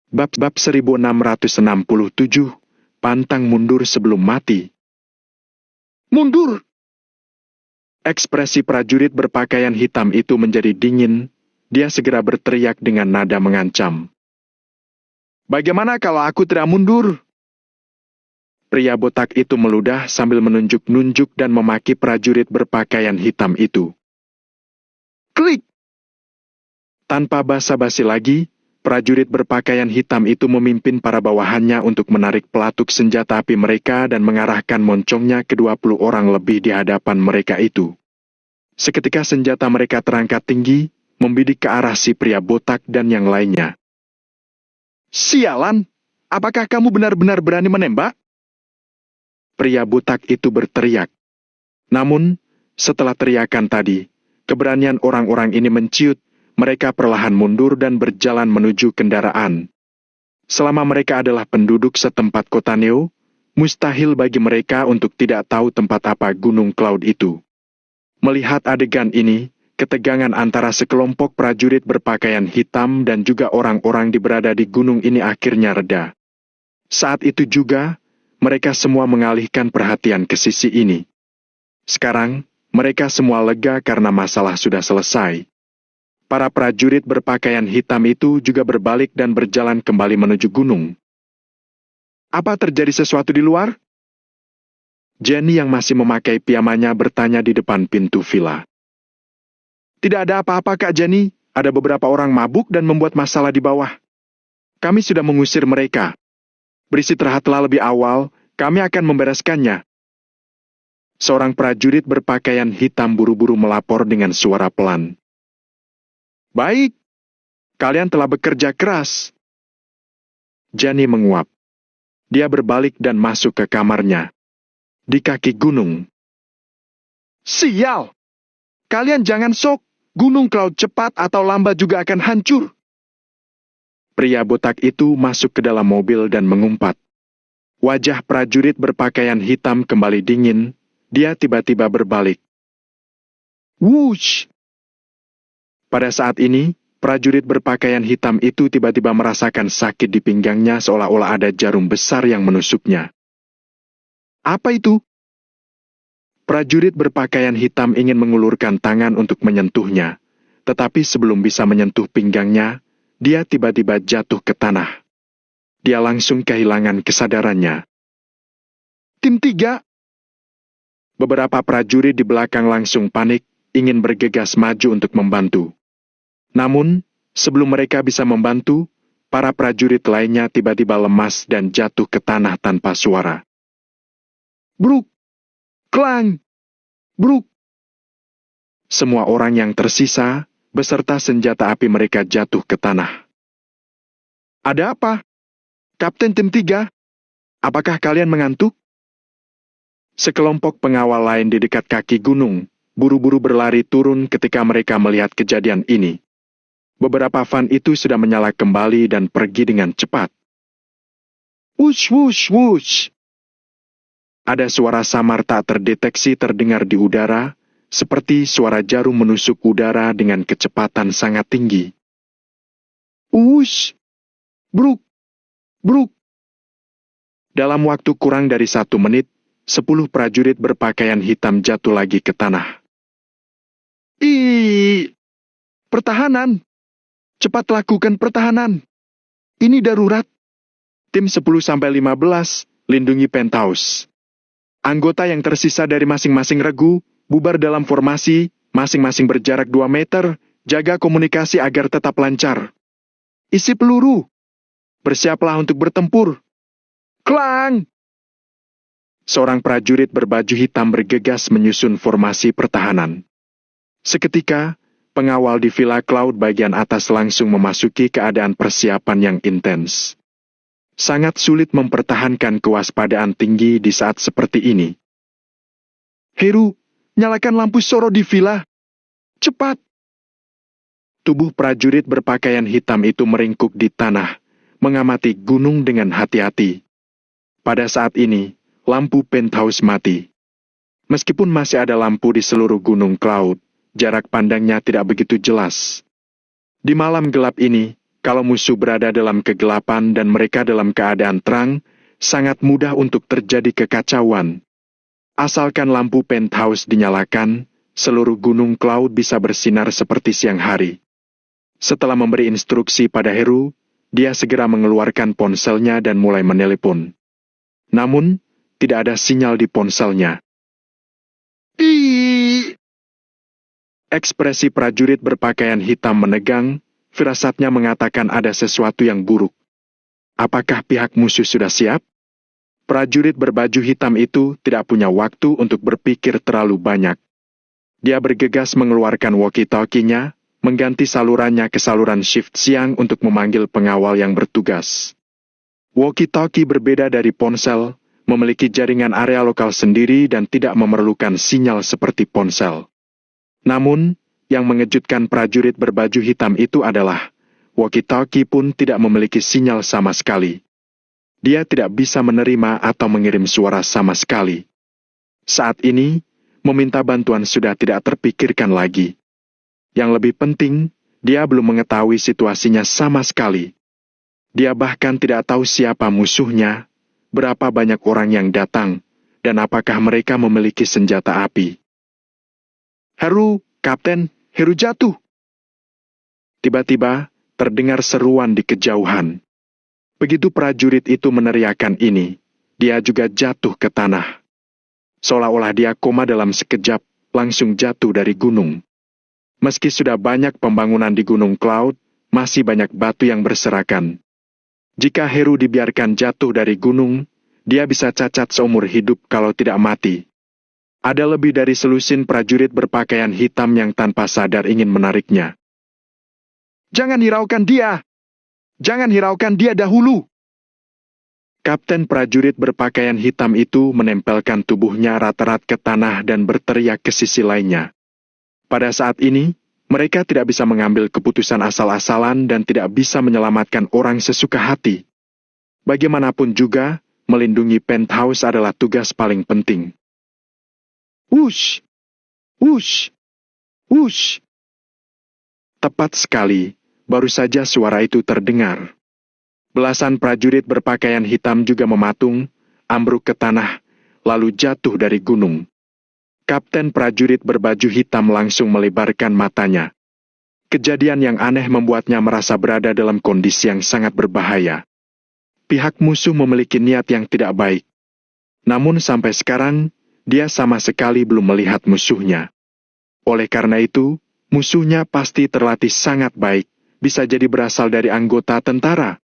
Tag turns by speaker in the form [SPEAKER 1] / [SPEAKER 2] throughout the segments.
[SPEAKER 1] Bab 1667, pantang mundur sebelum mati. Mundur! Ekspresi prajurit berpakaian hitam itu menjadi dingin. Dia segera berteriak dengan nada mengancam. Bagaimana kalau aku tidak mundur? Pria botak itu meludah sambil menunjuk-nunjuk dan memaki prajurit berpakaian hitam itu. Klik! Tanpa basa-basi lagi, prajurit berpakaian hitam itu memimpin para bawahannya untuk menarik pelatuk senjata api mereka dan mengarahkan moncongnya ke 20 orang lebih di hadapan mereka itu. Seketika senjata mereka terangkat tinggi, membidik ke arah si pria botak dan yang lainnya. Sialan! Apakah kamu benar-benar berani menembak? Pria botak itu berteriak. Namun, setelah teriakan tadi, keberanian orang-orang ini menciut. Mereka perlahan mundur dan berjalan menuju kendaraan. Selama mereka adalah penduduk setempat kota Neo, mustahil bagi mereka untuk tidak tahu tempat apa Gunung Cloud itu. Melihat adegan ini, ketegangan antara sekelompok prajurit berpakaian hitam dan juga orang-orang berada di gunung ini akhirnya reda. Saat itu juga, mereka semua mengalihkan perhatian ke sisi ini. Sekarang, mereka semua lega karena masalah sudah selesai. Para prajurit berpakaian hitam itu juga berbalik dan berjalan kembali menuju gunung. Apa terjadi sesuatu di luar? Jenny yang masih memakai piyamanya bertanya di depan pintu villa. Tidak ada apa-apa Kak Jenny, ada beberapa orang mabuk dan membuat masalah di bawah. Kami sudah mengusir mereka. Beristirahatlah lebih awal, kami akan membereskannya. Seorang prajurit berpakaian hitam buru-buru melapor dengan suara pelan. Baik, kalian telah bekerja keras. Jenny menguap. Dia berbalik dan masuk ke kamarnya. Di kaki gunung. Sial! Kalian jangan sok, Gunung Cloud cepat atau lambat juga akan hancur. Pria botak itu masuk ke dalam mobil dan mengumpat. Wajah prajurit berpakaian hitam kembali dingin, dia tiba-tiba berbalik. Wush! Pada saat ini, prajurit berpakaian hitam itu tiba-tiba merasakan sakit di pinggangnya seolah-olah ada jarum besar yang menusuknya. Apa itu? Prajurit berpakaian hitam ingin mengulurkan tangan untuk menyentuhnya, tetapi sebelum bisa menyentuh pinggangnya, dia tiba-tiba jatuh ke tanah. Dia langsung kehilangan kesadarannya. Tim 3. Beberapa prajurit di belakang langsung panik, ingin bergegas maju untuk membantu. Namun, sebelum mereka bisa membantu, para prajurit lainnya tiba-tiba lemas dan jatuh ke tanah tanpa suara. Bruk! Klang! Bruk! Semua orang yang tersisa, beserta senjata api mereka jatuh ke tanah. Ada apa? Kapten Tim 3, apakah kalian mengantuk? Sekelompok pengawal lain di dekat kaki gunung, buru-buru berlari turun ketika mereka melihat kejadian ini. Beberapa van itu sudah menyala kembali dan pergi dengan cepat. Wush, wush, wush. Ada suara samar tak terdeteksi terdengar di udara, seperti suara jarum menusuk udara dengan kecepatan sangat tinggi. Wush. Bruk. Bruk. Dalam waktu kurang dari 1 menit, 10 prajurit berpakaian hitam jatuh lagi ke tanah. Pertahanan! Cepat lakukan pertahanan. Ini darurat. Tim 10-15, lindungi penthouse. Anggota yang tersisa dari masing-masing regu, bubar dalam formasi, masing-masing berjarak 2 meter, jaga komunikasi agar tetap lancar. Isi peluru. Bersiaplah untuk bertempur. Klang! Seorang prajurit berbaju hitam bergegas menyusun formasi pertahanan. Seketika, pengawal di Villa Cloud bagian atas langsung memasuki keadaan persiapan yang intens. Sangat sulit mempertahankan kewaspadaan tinggi di saat seperti ini. Heru, nyalakan lampu sorot di villa. Cepat! Tubuh prajurit berpakaian hitam itu meringkuk di tanah, mengamati gunung dengan hati-hati. Pada saat ini, lampu penthouse mati. Meskipun masih ada lampu di seluruh Gunung Cloud, jarak pandangnya tidak begitu jelas. Di malam gelap ini, Kalau musuh berada dalam kegelapan dan mereka dalam keadaan terang, sangat mudah untuk terjadi kekacauan. Asalkan lampu penthouse dinyalakan, seluruh gunung Cloud bisa bersinar seperti siang hari. Setelah memberi instruksi pada Heru, dia segera mengeluarkan ponselnya dan mulai menelepon. Namun, tidak ada sinyal di ponselnya. Ekspresi prajurit berpakaian hitam menegang, firasatnya mengatakan ada sesuatu yang buruk. Apakah pihak musuh sudah siap? Prajurit berbaju hitam itu tidak punya waktu untuk berpikir terlalu banyak. Dia bergegas mengeluarkan walkie-talkie-nya, mengganti salurannya ke saluran shift siang untuk memanggil pengawal yang bertugas. Walkie-talkie berbeda dari ponsel, memiliki jaringan area lokal sendiri dan tidak memerlukan sinyal seperti ponsel. Namun, yang mengejutkan prajurit berbaju hitam itu adalah, walkie-talkie pun tidak memiliki sinyal sama sekali. Dia tidak bisa menerima atau mengirim suara sama sekali. Saat ini, meminta bantuan sudah tidak terpikirkan lagi. Yang lebih penting, dia belum mengetahui situasinya sama sekali. Dia bahkan tidak tahu siapa musuhnya, berapa banyak orang yang datang, dan apakah mereka memiliki senjata api. Heru, Kapten, Heru jatuh. Tiba-tiba, terdengar seruan di kejauhan. Begitu prajurit itu meneriakkan ini, dia juga jatuh ke tanah. Seolah-olah dia koma dalam sekejap, langsung jatuh dari gunung. Meski sudah banyak pembangunan di Gunung Cloud, masih banyak batu yang berserakan. Jika Heru dibiarkan jatuh dari gunung, dia bisa cacat seumur hidup kalau tidak mati. Ada lebih dari selusin prajurit berpakaian hitam yang tanpa sadar ingin menariknya. Jangan hiraukan dia! Jangan hiraukan dia dahulu! Kapten prajurit berpakaian hitam itu menempelkan tubuhnya rata-rata ke tanah dan berteriak ke sisi lainnya. Pada saat ini, mereka tidak bisa mengambil keputusan asal-asalan dan tidak bisa menyelamatkan orang sesuka hati. Bagaimanapun juga, melindungi penthouse adalah tugas paling penting. Wush! Wush! Wush! Tepat sekali, baru saja suara itu terdengar. Belasan prajurit berpakaian hitam juga mematung, ambruk ke tanah, lalu jatuh dari gunung. Kapten prajurit berbaju hitam langsung melebarkan matanya. Kejadian yang aneh membuatnya merasa berada dalam kondisi yang sangat berbahaya. Pihak musuh memiliki niat yang tidak baik. Namun sampai sekarang, dia sama sekali belum melihat musuhnya. Oleh karena itu, musuhnya pasti terlatih sangat baik, bisa jadi berasal dari anggota tentara.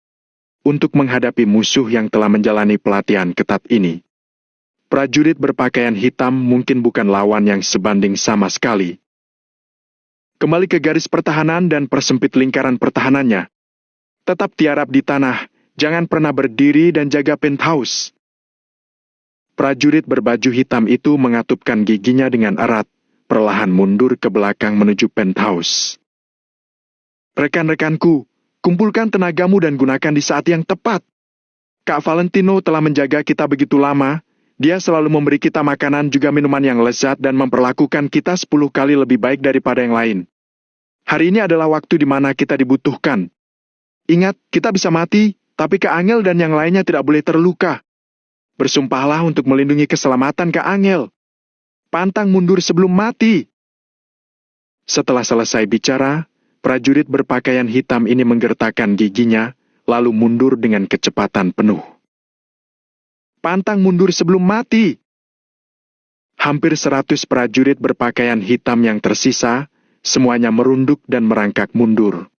[SPEAKER 1] Untuk menghadapi musuh yang telah menjalani pelatihan ketat ini, prajurit berpakaian hitam mungkin bukan lawan yang sebanding sama sekali. Kembali ke garis pertahanan dan persempit lingkaran pertahanannya. Tetap tiarap di tanah, jangan pernah berdiri dan jaga penthouse. Prajurit berbaju hitam itu mengatupkan giginya dengan erat, perlahan mundur ke belakang menuju penthouse. Rekan-rekanku, kumpulkan tenagamu dan gunakan di saat yang tepat. Kak Valentino telah menjaga kita begitu lama, dia selalu memberi kita makanan juga minuman yang lezat dan memperlakukan kita 10 kali lebih baik daripada yang lain. Hari ini adalah waktu di mana kita dibutuhkan. Ingat, kita bisa mati, tapi Kak Angel dan yang lainnya tidak boleh terluka. Bersumpahlah untuk melindungi keselamatan Kak Angel. Pantang mundur sebelum mati. Setelah selesai bicara, prajurit berpakaian hitam ini menggertakkan giginya, lalu mundur dengan kecepatan penuh. Pantang mundur sebelum mati. Hampir 100 prajurit berpakaian hitam yang tersisa, semuanya merunduk dan merangkak mundur.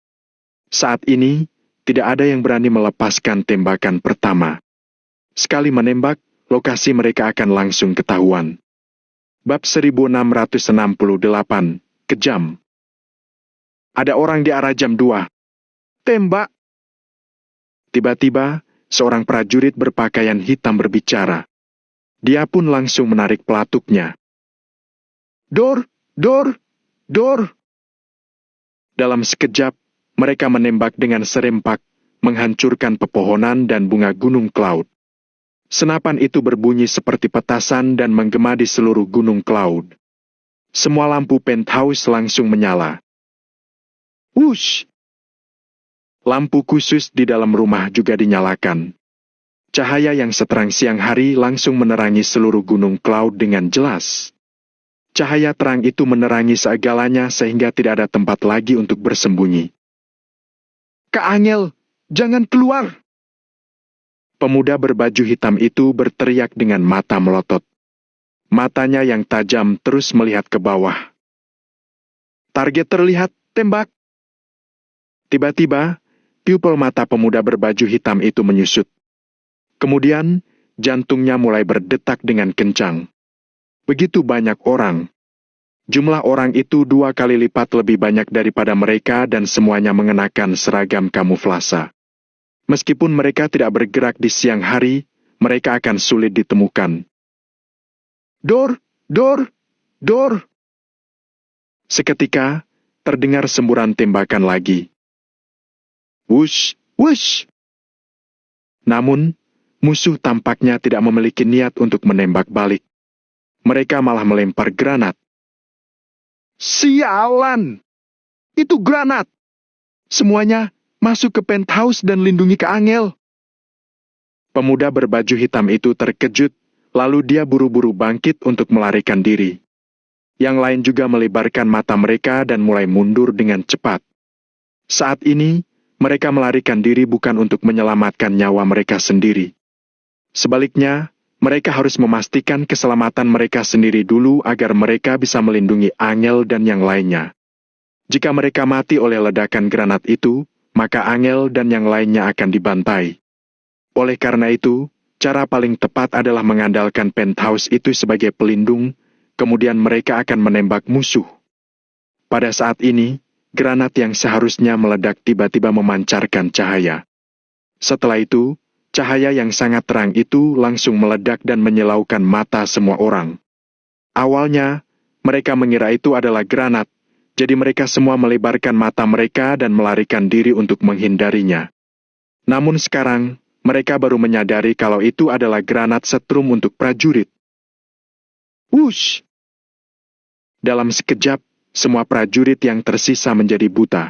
[SPEAKER 1] Saat ini, tidak ada yang berani melepaskan tembakan pertama. Sekali menembak, lokasi mereka akan langsung ketahuan. Bab 1668, kejam. Ada orang di arah jam 2. Tembak! Tiba-tiba, seorang prajurit berpakaian hitam berbicara. Dia pun langsung menarik pelatuknya. Dor! Dor! Dor! Dalam sekejap, mereka menembak dengan serempak, menghancurkan pepohonan dan bunga gunung Cloud. Senapan itu berbunyi seperti petasan dan menggema di seluruh gunung Cloud. Semua lampu penthouse langsung menyala. Wush! Lampu khusus di dalam rumah juga dinyalakan. Cahaya yang seterang siang hari langsung menerangi seluruh gunung Cloud dengan jelas. Cahaya terang itu menerangi segalanya sehingga tidak ada tempat lagi untuk bersembunyi. "Kak Angel, jangan keluar!" Pemuda berbaju hitam itu berteriak dengan mata melotot. Matanya yang tajam terus melihat ke bawah. "Target terlihat, tembak!" Tiba-tiba, pupil mata pemuda berbaju hitam itu menyusut. Kemudian, jantungnya mulai berdetak dengan kencang. Begitu banyak orang. Jumlah orang itu 2 kali lipat lebih banyak daripada mereka dan semuanya mengenakan seragam kamuflase. Meskipun mereka tidak bergerak di siang hari, mereka akan sulit ditemukan. "Dor! Dor! Dor!" Seketika, terdengar semburan tembakan lagi. Wush! Wush! Namun, musuh tampaknya tidak memiliki niat untuk menembak balik. Mereka malah melempar granat. "Sialan! Itu granat! Semuanya masuk ke penthouse dan lindungi Kak Angel." Pemuda berbaju hitam itu terkejut, lalu dia buru-buru bangkit untuk melarikan diri. Yang lain juga melebarkan mata mereka dan mulai mundur dengan cepat. Saat ini, mereka melarikan diri bukan untuk menyelamatkan nyawa mereka sendiri. Sebaliknya, mereka harus memastikan keselamatan mereka sendiri dulu agar mereka bisa melindungi Angel dan yang lainnya. Jika mereka mati oleh ledakan granat itu, maka Angel dan yang lainnya akan dibantai. Oleh karena itu, cara paling tepat adalah mengandalkan penthouse itu sebagai pelindung, kemudian mereka akan menembak musuh. Pada saat ini, granat yang seharusnya meledak tiba-tiba memancarkan cahaya. Setelah itu, cahaya yang sangat terang itu langsung meledak dan menyilaukan mata semua orang. Awalnya, mereka mengira itu adalah granat, jadi mereka semua melebarkan mata mereka dan melarikan diri untuk menghindarinya. Namun sekarang, mereka baru menyadari kalau itu adalah granat setrum untuk prajurit. Wush! Dalam sekejap, semua prajurit yang tersisa menjadi buta.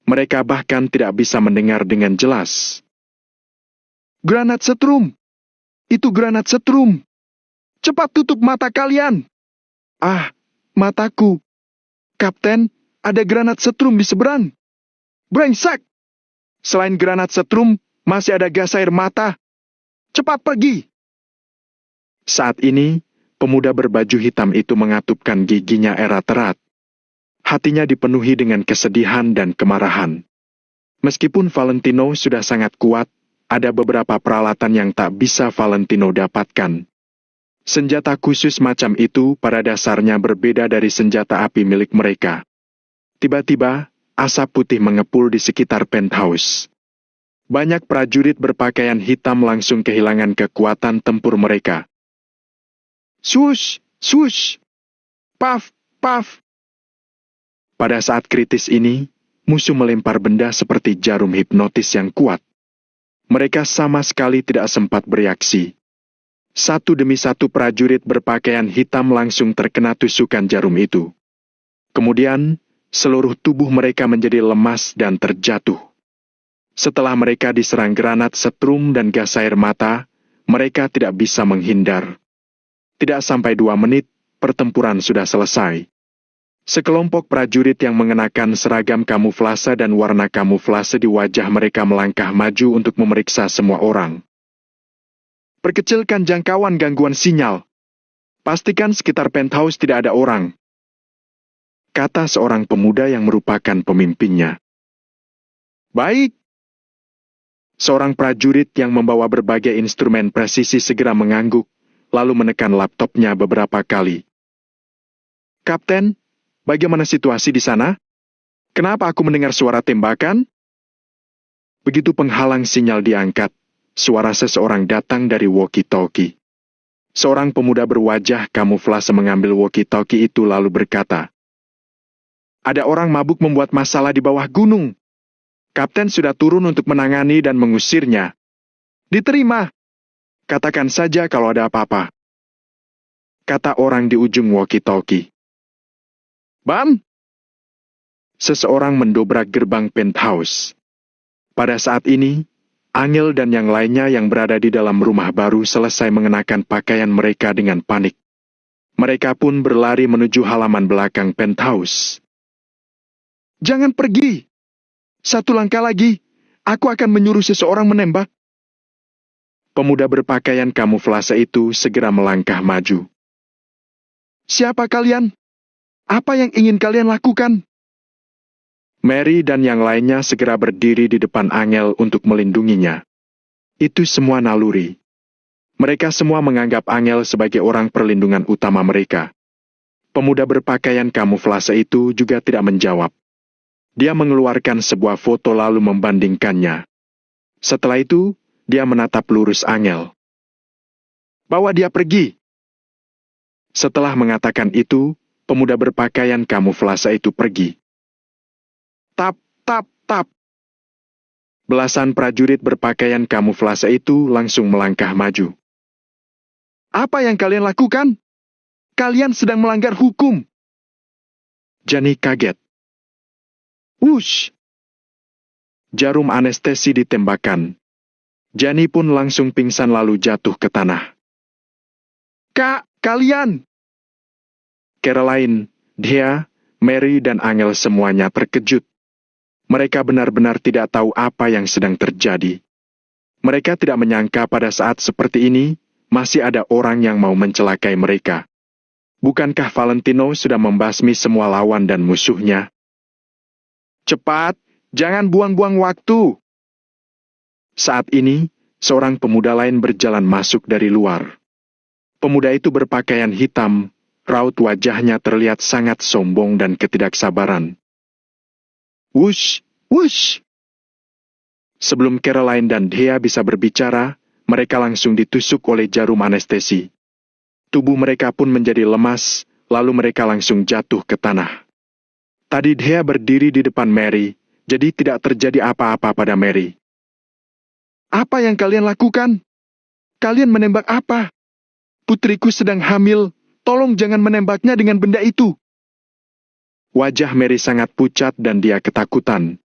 [SPEAKER 1] Mereka bahkan tidak bisa mendengar dengan jelas. "Granat setrum! Itu granat setrum! Cepat tutup mata kalian!" "Ah, mataku! Kapten, ada granat setrum di seberang! Brengsek! Selain granat setrum, masih ada gas air mata! Cepat pergi!" Saat ini, pemuda berbaju hitam itu mengatupkan giginya erat-erat. Hatinya dipenuhi dengan kesedihan dan kemarahan. Meskipun Valentino sudah sangat kuat, ada beberapa peralatan yang tak bisa Valentino dapatkan. Senjata khusus macam itu pada dasarnya berbeda dari senjata api milik mereka. Tiba-tiba, asap putih mengepul di sekitar penthouse. Banyak prajurit berpakaian hitam langsung kehilangan kekuatan tempur mereka. Swoosh! Swoosh! Paf! Paf! Pada saat kritis ini, musuh melempar benda seperti jarum hipnotis yang kuat. Mereka sama sekali tidak sempat bereaksi. Satu demi satu prajurit berpakaian hitam langsung terkena tusukan jarum itu. Kemudian, seluruh tubuh mereka menjadi lemas dan terjatuh. Setelah mereka diserang granat setrum dan gas air mata, mereka tidak bisa menghindar. Tidak sampai 2 menit, pertempuran sudah selesai. Sekelompok prajurit yang mengenakan seragam kamuflase dan warna kamuflase di wajah mereka melangkah maju untuk memeriksa semua orang. "Perkecilkan jangkauan gangguan sinyal. Pastikan sekitar penthouse tidak ada orang," kata seorang pemuda yang merupakan pemimpinnya. "Baik." Seorang prajurit yang membawa berbagai instrumen presisi segera mengangguk, lalu menekan laptopnya beberapa kali. "Kapten, bagaimana situasi di sana? Kenapa aku mendengar suara tembakan?" Begitu penghalang sinyal diangkat, suara seseorang datang dari walkie-talkie. Seorang pemuda berwajah kamuflase mengambil walkie-talkie itu lalu berkata, "Ada orang mabuk membuat masalah di bawah gunung. Kapten sudah turun untuk menangani dan mengusirnya. Diterima. Katakan saja kalau ada apa-apa," kata orang di ujung walkie-talkie. "Bam!" Seseorang mendobrak gerbang penthouse. Pada saat ini, Angel dan yang lainnya yang berada di dalam rumah baru selesai mengenakan pakaian mereka dengan panik. Mereka pun berlari menuju halaman belakang penthouse. "Jangan pergi! Satu langkah lagi, aku akan menyuruh seseorang menembak." Pemuda berpakaian kamuflase itu segera melangkah maju. "Siapa kalian? Apa yang ingin kalian lakukan?" Mary dan yang lainnya segera berdiri di depan Angel untuk melindunginya. Itu semua naluri. Mereka semua menganggap Angel sebagai orang perlindungan utama mereka. Pemuda berpakaian kamuflase itu juga tidak menjawab. Dia mengeluarkan sebuah foto lalu membandingkannya. Setelah itu, dia menatap lurus Angel. "Bawa dia pergi." Setelah mengatakan itu, pemuda berpakaian kamuflase itu pergi. Tap, tap, tap. Belasan prajurit berpakaian kamuflase itu langsung melangkah maju. "Apa yang kalian lakukan? Kalian sedang melanggar hukum." Jani kaget. Wush! Jarum anestesi ditembakkan. Jani pun langsung pingsan lalu jatuh ke tanah. "Kak, kalian!" Caroline, Dhea, Mary dan Angel semuanya terkejut. Mereka benar-benar tidak tahu apa yang sedang terjadi. Mereka tidak menyangka pada saat seperti ini, masih ada orang yang mau mencelakai mereka. Bukankah Valentino sudah membasmi semua lawan dan musuhnya? "Cepat, jangan buang-buang waktu." Saat ini, seorang pemuda lain berjalan masuk dari luar. Pemuda itu berpakaian hitam, raut wajahnya terlihat sangat sombong dan ketidaksabaran. Wush, wush. Sebelum Caroline dan Dhea bisa berbicara, mereka langsung ditusuk oleh jarum anestesi. Tubuh mereka pun menjadi lemas, lalu mereka langsung jatuh ke tanah. Tadi Dhea berdiri di depan Mary, jadi tidak terjadi apa-apa pada Mary. "Apa yang kalian lakukan? Kalian menembak apa? Putriku sedang hamil, tolong jangan menembaknya dengan benda itu." Wajah Mary sangat pucat dan dia ketakutan.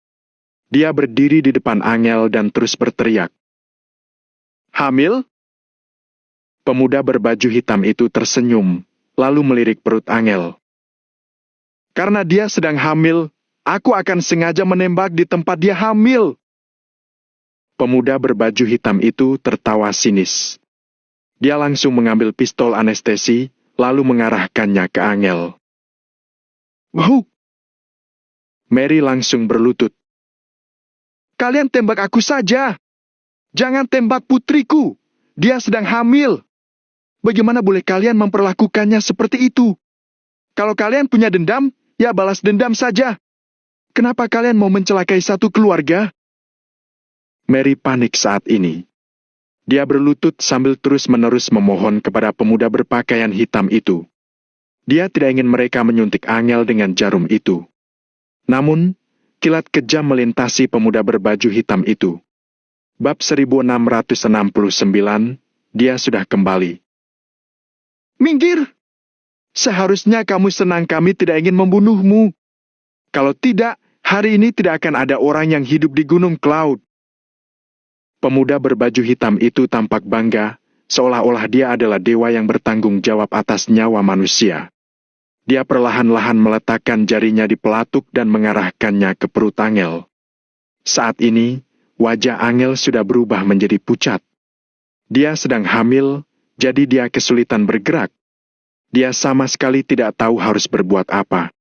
[SPEAKER 1] Dia berdiri di depan Angel dan terus berteriak. "Hamil?" Pemuda berbaju hitam itu tersenyum, lalu melirik perut Angel. "Karena dia sedang hamil, aku akan sengaja menembak di tempat dia hamil." Pemuda berbaju hitam itu tertawa sinis. Dia langsung mengambil pistol anestesi, lalu mengarahkannya ke Angel. "Wow!" Mary langsung berlutut. "Kalian tembak aku saja. Jangan tembak putriku. Dia sedang hamil. Bagaimana boleh kalian memperlakukannya seperti itu? Kalau kalian punya dendam, ya balas dendam saja. Kenapa kalian mau mencelakai satu keluarga?" Mary panik saat ini. Dia berlutut sambil terus-menerus memohon kepada pemuda berpakaian hitam itu. Dia tidak ingin mereka menyuntik Angel dengan jarum itu. Namun, kilat kejam melintasi pemuda berbaju hitam itu. Bab 1669, dia sudah kembali. "Minggir! Seharusnya kamu senang kami tidak ingin membunuhmu. Kalau tidak, hari ini tidak akan ada orang yang hidup di Gunung Cloud." Pemuda berbaju hitam itu tampak bangga, seolah-olah dia adalah dewa yang bertanggung jawab atas nyawa manusia. Dia perlahan-lahan meletakkan jarinya di pelatuk dan mengarahkannya ke perut Angel. Saat ini, wajah Angel sudah berubah menjadi pucat. Dia sedang hamil, jadi dia kesulitan bergerak. Dia sama sekali tidak tahu harus berbuat apa.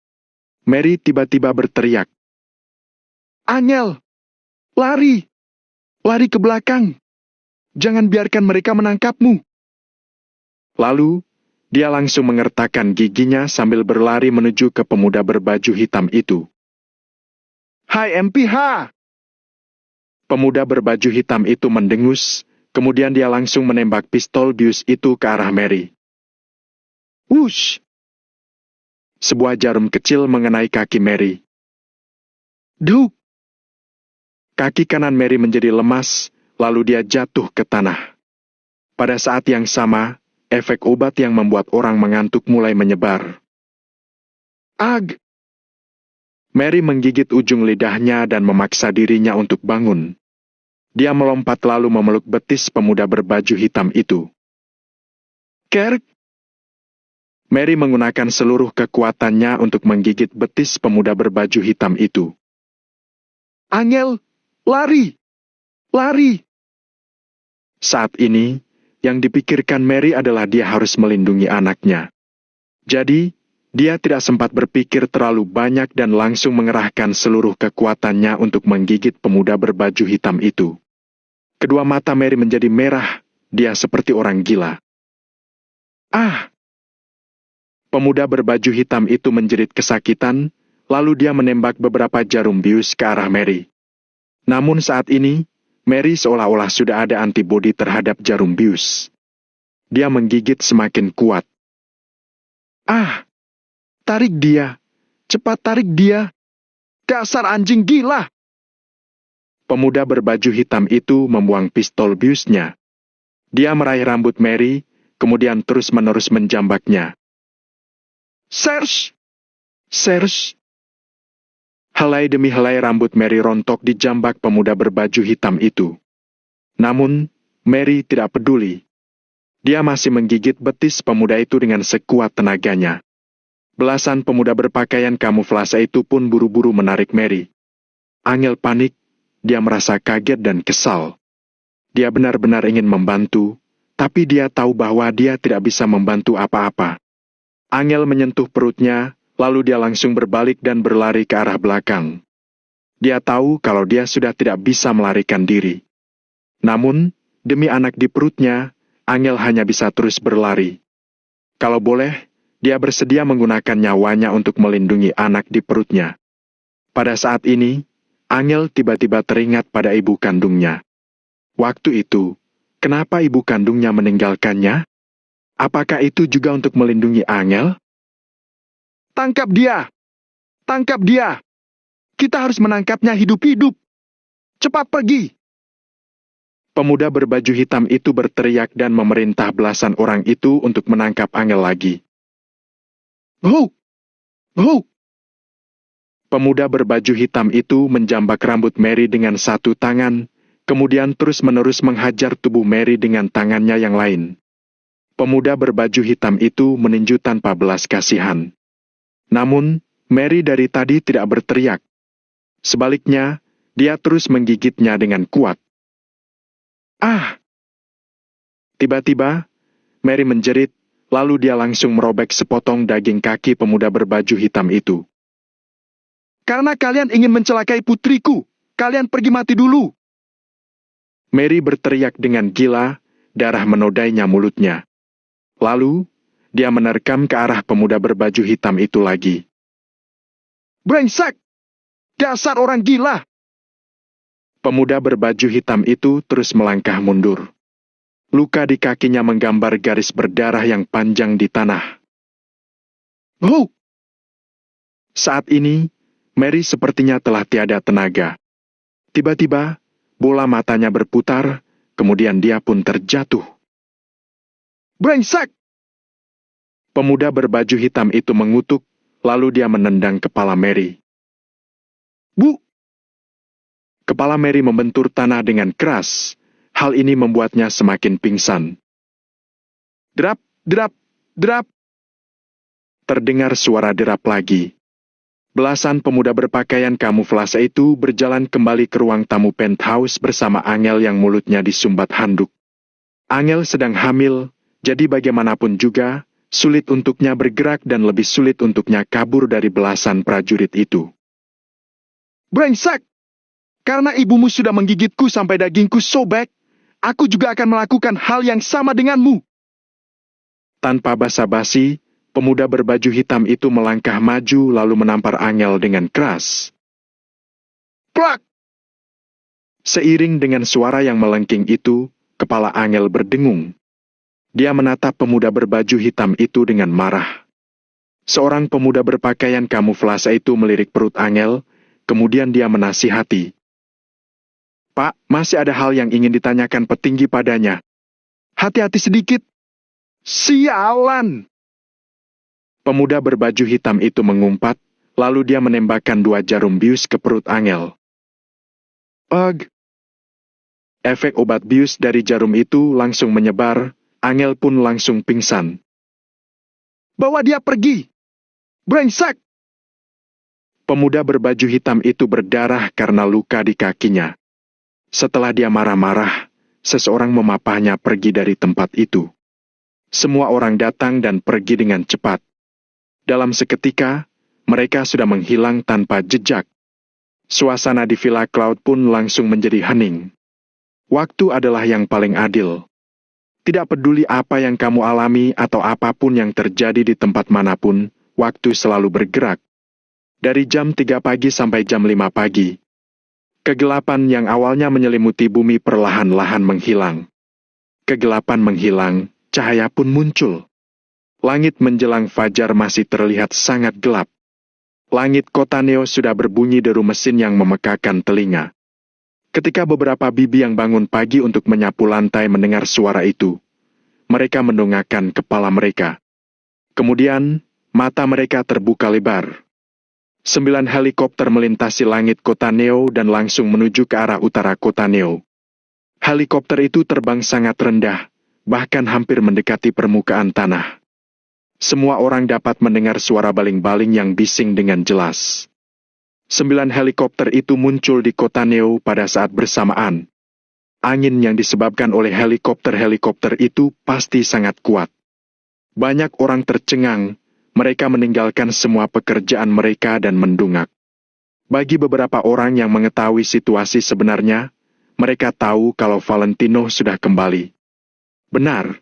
[SPEAKER 1] Mary tiba-tiba berteriak, "Angel, lari! Lari ke belakang! Jangan biarkan mereka menangkapmu!" Lalu, dia langsung mengertakkan giginya sambil berlari menuju ke pemuda berbaju hitam itu. "Hai MPH!" Pemuda berbaju hitam itu mendengus, kemudian dia langsung menembak pistol bius itu ke arah Mary. Wush! Sebuah jarum kecil mengenai kaki Mary. Duk! Kaki kanan Mary menjadi lemas, lalu dia jatuh ke tanah. Pada saat yang sama, efek obat yang membuat orang mengantuk mulai menyebar. Ag! Mary menggigit ujung lidahnya dan memaksa dirinya untuk bangun. Dia melompat lalu memeluk betis pemuda berbaju hitam itu. Kirk! Mary menggunakan seluruh kekuatannya untuk menggigit betis pemuda berbaju hitam itu. Angel, lari! Lari! Saat ini, yang dipikirkan Mary adalah dia harus melindungi anaknya. Jadi, dia tidak sempat berpikir terlalu banyak dan langsung mengerahkan seluruh kekuatannya untuk menggigit pemuda berbaju hitam itu. Kedua mata Mary menjadi merah, dia seperti orang gila. Ah! Pemuda berbaju hitam itu menjerit kesakitan, lalu dia menembak beberapa jarum bius ke arah Mary. Namun saat ini, Mary seolah-olah sudah ada antibodi terhadap jarum bius. Dia menggigit semakin kuat. Ah! Tarik dia! Cepat tarik dia! Dasar anjing gila! Pemuda berbaju hitam itu membuang pistol biusnya. Dia meraih rambut Mary, kemudian terus-menerus menjambaknya. Serge! Serge! Helai demi helai rambut Mary rontok dijambak pemuda berbaju hitam itu. Namun, Mary tidak peduli. Dia masih menggigit betis pemuda itu dengan sekuat tenaganya. Belasan pemuda berpakaian kamuflase itu pun buru-buru menarik Mary. Angel panik, dia merasa kaget dan kesal. Dia benar-benar ingin membantu, tapi dia tahu bahwa dia tidak bisa membantu apa-apa. Angel menyentuh perutnya, lalu dia langsung berbalik dan berlari ke arah belakang. Dia tahu kalau dia sudah tidak bisa melarikan diri. Namun, demi anak di perutnya, Angel hanya bisa terus berlari. Kalau boleh, dia bersedia menggunakan nyawanya untuk melindungi anak di perutnya. Pada saat ini, Angel tiba-tiba teringat pada ibu kandungnya. Waktu itu, kenapa ibu kandungnya meninggalkannya? Apakah itu juga untuk melindungi Angel? Tangkap dia! Tangkap dia! Kita harus menangkapnya hidup-hidup! Cepat pergi! Pemuda berbaju hitam itu berteriak dan memerintah belasan orang itu untuk menangkap Angel lagi. Oh! Oh! Pemuda berbaju hitam itu menjambak rambut Mary dengan satu tangan, kemudian terus-menerus menghajar tubuh Mary dengan tangannya yang lain. Pemuda berbaju hitam itu meninju tanpa belas kasihan. Namun, Mary dari tadi tidak berteriak. Sebaliknya, dia terus menggigitnya dengan kuat. Ah! Tiba-tiba, Mary menjerit, lalu dia langsung merobek sepotong daging kaki pemuda berbaju hitam itu. Karena kalian ingin mencelakai putriku, kalian pergi mati dulu. Mary berteriak dengan gila, darah menodainya mulutnya. Lalu, dia menerkam ke arah pemuda berbaju hitam itu lagi. Brengsek! Dasar orang gila! Pemuda berbaju hitam itu terus melangkah mundur. Luka di kakinya menggambar garis berdarah yang panjang di tanah. Oh! Saat ini, Mary sepertinya telah tiada tenaga. Tiba-tiba, bola matanya berputar, kemudian dia pun terjatuh. Brengsek! Pemuda berbaju hitam itu mengutuk, lalu dia menendang kepala Mary. Bu! Kepala Mary membentur tanah dengan keras. Hal ini membuatnya semakin pingsan. Derap, derap, derap. Terdengar suara derap lagi. Belasan pemuda berpakaian kamuflase itu berjalan kembali ke ruang tamu penthouse bersama Angel yang mulutnya disumbat handuk. Angel sedang hamil, jadi bagaimanapun juga, sulit untuknya bergerak dan lebih sulit untuknya kabur dari belasan prajurit itu. Brengsek! Karena ibumu sudah menggigitku sampai dagingku sobek, aku juga akan melakukan hal yang sama denganmu. Tanpa basa-basi, pemuda berbaju hitam itu melangkah maju lalu menampar Angel dengan keras. Plak! Seiring dengan suara yang melengking itu, kepala Angel berdengung. Dia menatap pemuda berbaju hitam itu dengan marah. Seorang pemuda berpakaian kamuflase itu melirik perut Angel, kemudian dia menasihati. Pak, masih ada hal yang ingin ditanyakan petinggi padanya. Hati-hati sedikit. Sialan! Pemuda berbaju hitam itu mengumpat, Lalu dia menembakkan 2 jarum bius ke perut Angel. Ugh! Efek obat bius dari jarum itu langsung menyebar, Angel pun langsung pingsan. Bawa dia pergi! Brengsek! Pemuda berbaju hitam itu berdarah karena luka di kakinya. Setelah dia marah-marah, seseorang memapahnya pergi dari tempat itu. Semua orang datang dan pergi dengan cepat. Dalam seketika, mereka sudah menghilang tanpa jejak. Suasana di Villa Cloud pun langsung menjadi hening. Waktu adalah yang paling adil. Tidak peduli apa yang kamu alami atau apapun yang terjadi di tempat manapun, waktu selalu bergerak. Dari jam 3 pagi sampai jam 5 pagi. Kegelapan yang awalnya menyelimuti bumi perlahan-lahan menghilang. Kegelapan menghilang, cahaya pun muncul. Langit menjelang fajar masih terlihat sangat gelap. Langit kota Neo sudah berbunyi deru mesin yang memekakan telinga. Ketika beberapa bibi yang bangun pagi untuk menyapu lantai mendengar suara itu, mereka mendongakkan kepala mereka. Kemudian, mata mereka terbuka lebar. 9 helikopter melintasi langit kota Neo dan langsung menuju ke arah utara kota Neo. Helikopter itu terbang sangat rendah, bahkan hampir mendekati permukaan tanah. Semua orang dapat mendengar suara baling-baling yang bising dengan jelas. 9 helikopter itu muncul di kota Neo pada saat bersamaan. Angin yang disebabkan oleh helikopter-helikopter itu pasti sangat kuat. Banyak orang tercengang, mereka meninggalkan semua pekerjaan mereka dan mendungak. Bagi beberapa orang yang mengetahui situasi sebenarnya, mereka tahu kalau Valentino sudah kembali. Benar,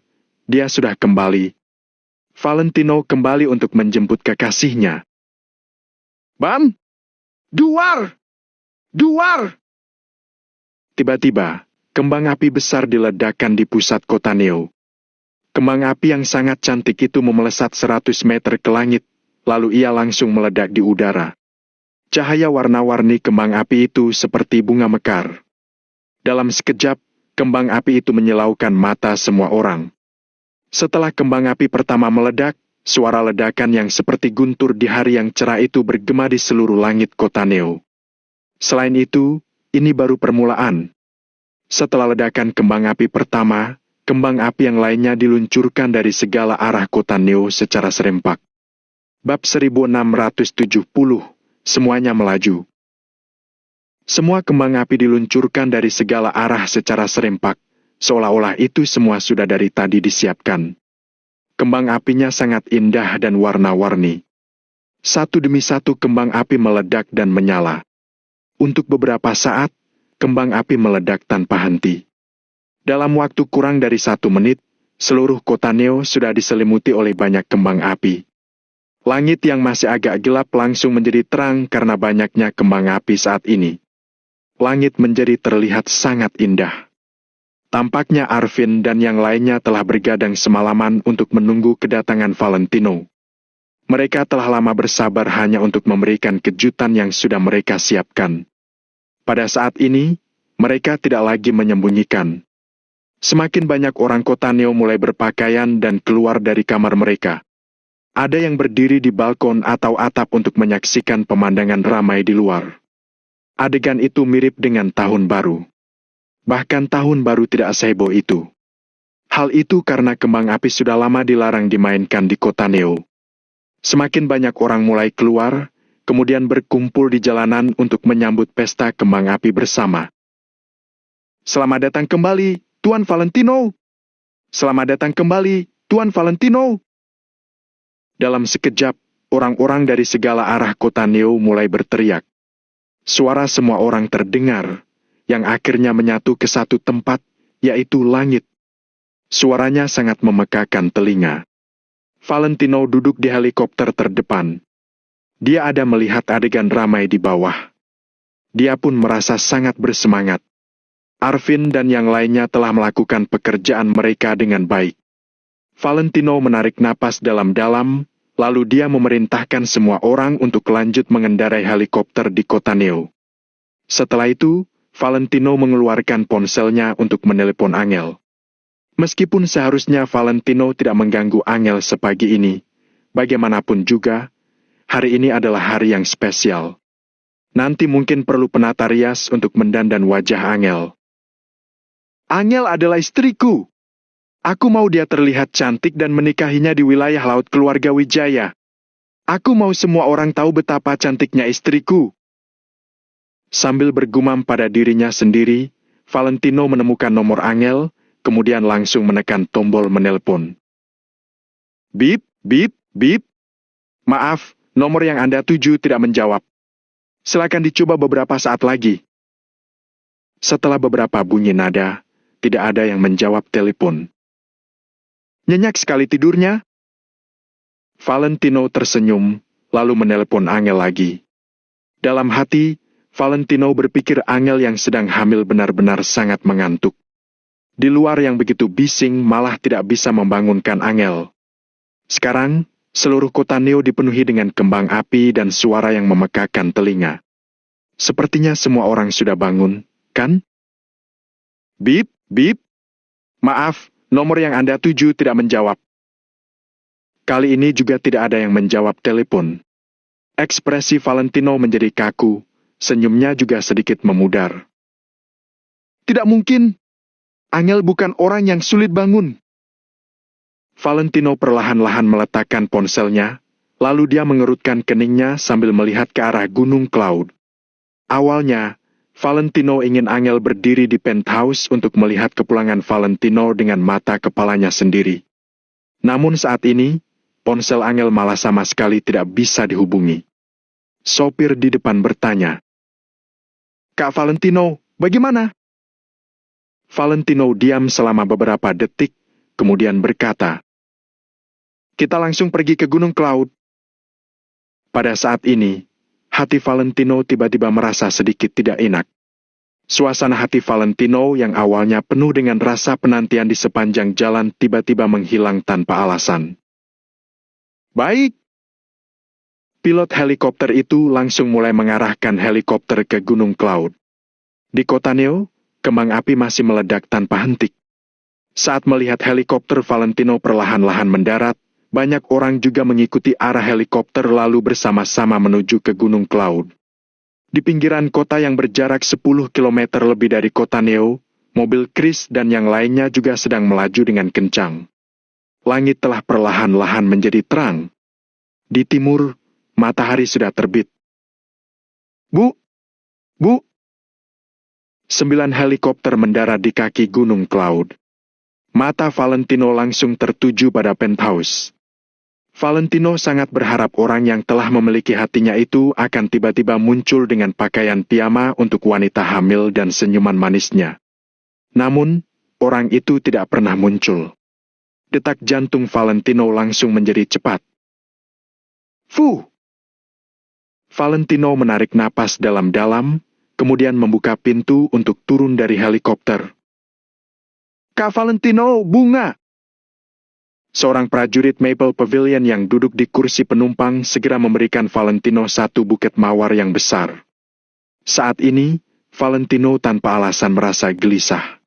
[SPEAKER 1] dia sudah kembali. Valentino kembali untuk menjemput kekasihnya. Bam! Duar! Duar! Tiba-tiba, kembang api besar diledakkan di pusat kota Neo. Kembang api yang sangat cantik itu memelesat 100 meter ke langit, lalu ia langsung meledak di udara. Cahaya warna-warni kembang api itu seperti bunga mekar. Dalam sekejap, kembang api itu menyilaukan mata semua orang. Setelah kembang api pertama meledak, suara ledakan yang seperti guntur di hari yang cerah itu bergema di seluruh langit kota Neo. Selain itu, ini baru permulaan. Setelah ledakan kembang api pertama, kembang api yang lainnya diluncurkan dari segala arah kota Neo secara serempak. Bab 1670, semuanya melaju. Semua kembang api diluncurkan dari segala arah secara serempak, seolah-olah itu semua sudah dari tadi disiapkan. Kembang apinya sangat indah dan warna-warni. Satu demi satu kembang api meledak dan menyala. Untuk beberapa saat, kembang api meledak tanpa henti. Dalam waktu kurang dari 1 menit, seluruh kota Neo sudah diselimuti oleh banyak kembang api. Langit yang masih agak gelap langsung menjadi terang karena banyaknya kembang api saat ini. Langit menjadi terlihat sangat indah. Tampaknya Arvin dan yang lainnya telah bergadang semalaman untuk menunggu kedatangan Valentino. Mereka telah lama bersabar hanya untuk memberikan kejutan yang sudah mereka siapkan. Pada saat ini, mereka tidak lagi menyembunyikan. Semakin banyak orang kota Neo mulai berpakaian dan keluar dari kamar mereka. Ada yang berdiri di balkon atau atap untuk menyaksikan pemandangan ramai di luar. Adegan itu mirip dengan tahun baru. Bahkan tahun baru tidak seheboh itu. Hal itu karena kembang api sudah lama dilarang dimainkan di kota Neo. Semakin banyak orang mulai keluar, kemudian berkumpul di jalanan untuk menyambut pesta kembang api bersama. Selamat datang kembali, Tuan Valentino! Selamat datang kembali, Tuan Valentino! Dalam sekejap, orang-orang dari segala arah kota Neo mulai berteriak. Suara semua orang terdengar, yang akhirnya menyatu ke satu tempat, yaitu langit. Suaranya sangat memekakan telinga. Valentino duduk di helikopter terdepan. Dia ada melihat adegan ramai di bawah. Dia pun merasa sangat bersemangat. Arvin dan yang lainnya telah melakukan pekerjaan mereka dengan baik. Valentino menarik napas dalam-dalam, lalu dia memerintahkan semua orang untuk lanjut mengendarai helikopter di kota Neo. Setelah itu, Valentino mengeluarkan ponselnya untuk menelepon Angel. Meskipun seharusnya Valentino tidak mengganggu Angel sepagi ini, bagaimanapun juga, Hari ini adalah hari yang spesial. Nanti mungkin perlu penata rias untuk mendandan wajah Angel. Angel adalah istriku. Aku mau dia terlihat cantik dan menikahinya di wilayah laut keluarga Wijaya. Aku mau semua orang tahu betapa cantiknya istriku. Sambil bergumam pada dirinya sendiri, Valentino menemukan nomor Angel, kemudian langsung menekan tombol menelpon. Bip, bip, bip. Maaf, nomor yang Anda tuju tidak menjawab. Silakan dicoba beberapa saat lagi. Setelah beberapa bunyi nada, tidak ada yang menjawab telepon. Nyenyak sekali tidurnya. Valentino tersenyum, lalu menelpon Angel lagi. Dalam hati, Valentino berpikir Angel yang sedang hamil benar-benar sangat mengantuk. Di luar yang begitu bising malah tidak bisa membangunkan Angel. Sekarang, seluruh kota Neo dipenuhi dengan kembang api dan suara yang memekakan telinga. Sepertinya semua orang sudah bangun, kan? Bip, bip. Maaf, nomor yang Anda tuju tidak menjawab. Kali ini juga tidak ada yang menjawab telepon. Ekspresi Valentino menjadi kaku, senyumnya juga sedikit memudar. Tidak mungkin. Angel bukan orang yang sulit bangun. Valentino perlahan-lahan meletakkan ponselnya, lalu dia mengerutkan keningnya sambil melihat ke arah Gunung Cloud. Awalnya, Valentino ingin Angel berdiri di penthouse untuk melihat kepulangan Valentino dengan mata kepalanya sendiri. Namun saat ini, ponsel Angel malah sama sekali tidak bisa dihubungi. Sopir di depan bertanya, "Kak Valentino, bagaimana?" Valentino diam selama beberapa detik, kemudian berkata, "Kita langsung pergi ke Gunung Cloud." Pada saat ini, hati Valentino tiba-tiba merasa sedikit tidak enak. Suasana hati Valentino yang awalnya penuh dengan rasa penantian di sepanjang jalan tiba-tiba menghilang tanpa alasan. Baik. Pilot helikopter itu langsung mulai mengarahkan helikopter ke Gunung Cloud. Di kota Neo, kembang api masih meledak tanpa hentik. Saat melihat helikopter Valentino perlahan-lahan mendarat, banyak orang juga mengikuti arah helikopter lalu bersama-sama menuju ke Gunung Cloud. Di pinggiran kota yang berjarak 10 km lebih dari kota Neo, mobil Chris dan yang lainnya juga sedang melaju dengan kencang. Langit telah perlahan-lahan menjadi terang. Di timur, matahari sudah terbit. Bu! 9 helikopter mendarat di kaki Gunung Cloud. Mata Valentino langsung tertuju pada penthouse. Valentino sangat berharap orang yang telah memiliki hatinya itu akan tiba-tiba muncul dengan pakaian piyama untuk wanita hamil dan senyuman manisnya. Namun, orang itu tidak pernah muncul. Detak jantung Valentino langsung menjadi cepat. Fuh! Valentino menarik napas dalam-dalam, kemudian membuka pintu untuk turun dari helikopter. Kak Valentino, bunga! Seorang prajurit Maple Pavilion yang duduk di kursi penumpang segera memberikan Valentino satu buket mawar yang besar. Saat ini, Valentino tanpa alasan merasa gelisah.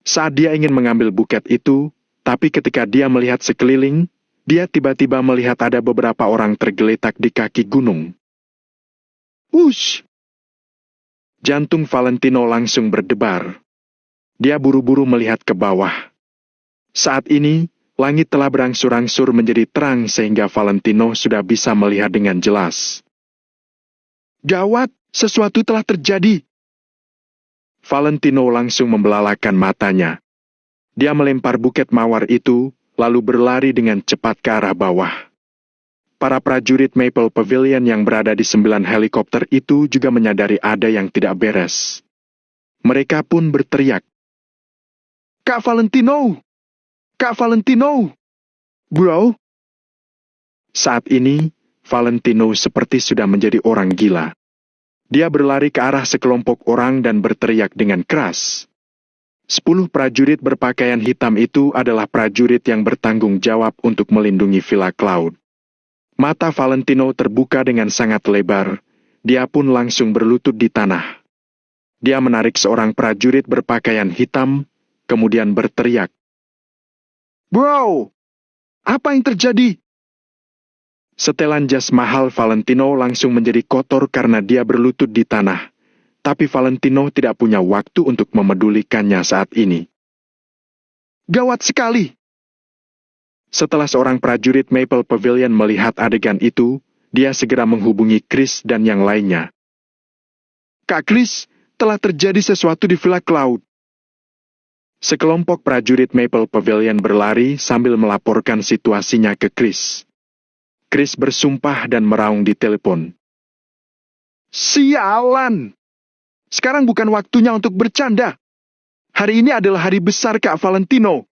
[SPEAKER 1] Saat dia ingin mengambil buket itu, tapi ketika dia melihat sekeliling, dia tiba-tiba melihat ada beberapa orang tergeletak di kaki gunung. Wush! Jantung Valentino langsung berdebar. Dia buru-buru melihat ke bawah. Saat ini, langit telah berangsur-angsur menjadi terang sehingga Valentino sudah bisa melihat dengan jelas. Gawat, sesuatu telah terjadi. Valentino langsung membelalakan matanya. Dia melempar buket mawar itu, lalu berlari dengan cepat ke arah bawah. Para prajurit Maple Pavilion yang berada di 9 helikopter itu juga menyadari ada yang tidak beres. Mereka pun berteriak, Kak Valentino! Kak Valentino! Bro! Saat ini, Valentino seperti sudah menjadi orang gila. Dia berlari ke arah sekelompok orang dan berteriak dengan keras. 10 prajurit berpakaian hitam itu adalah prajurit yang bertanggung jawab untuk melindungi Villa Cloud. Mata Valentino terbuka dengan sangat lebar. Dia pun langsung berlutut di tanah. Dia menarik seorang prajurit berpakaian hitam, kemudian berteriak, Bro! Apa yang terjadi? Setelan jas mahal Valentino langsung menjadi kotor karena dia berlutut di tanah. Tapi Valentino tidak punya waktu untuk memedulikannya saat ini. Gawat sekali! Setelah seorang prajurit Maple Pavilion melihat adegan itu, dia segera menghubungi Chris dan yang lainnya. Kak Chris, telah terjadi sesuatu di Villa Cloud. Sekelompok prajurit Maple Pavilion berlari sambil melaporkan situasinya ke Chris. Chris bersumpah dan meraung di telepon. Sialan! Sekarang bukan waktunya untuk bercanda. Hari ini adalah hari besar Kak Valentino.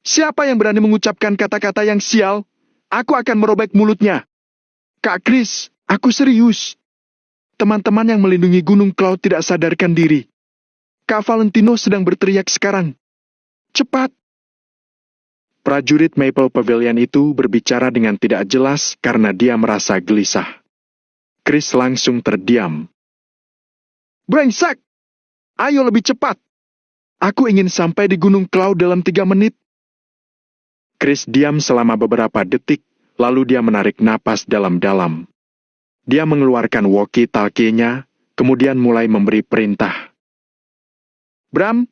[SPEAKER 1] Siapa yang berani mengucapkan kata-kata yang sial, aku akan merobek mulutnya. Kak Chris, aku serius. Teman-teman yang melindungi Gunung Cloud tidak sadarkan diri. Kak Valentino sedang berteriak sekarang. Cepat! Prajurit Maple Pavilion itu berbicara dengan tidak jelas karena dia merasa gelisah. Chris langsung terdiam. Brengsek! Ayo lebih cepat! Aku ingin sampai di Gunung Cloud dalam 3 menit. Chris diam selama beberapa detik, lalu dia menarik napas dalam-dalam. Dia mengeluarkan walkie-talkie-nya, kemudian mulai memberi perintah. Bram!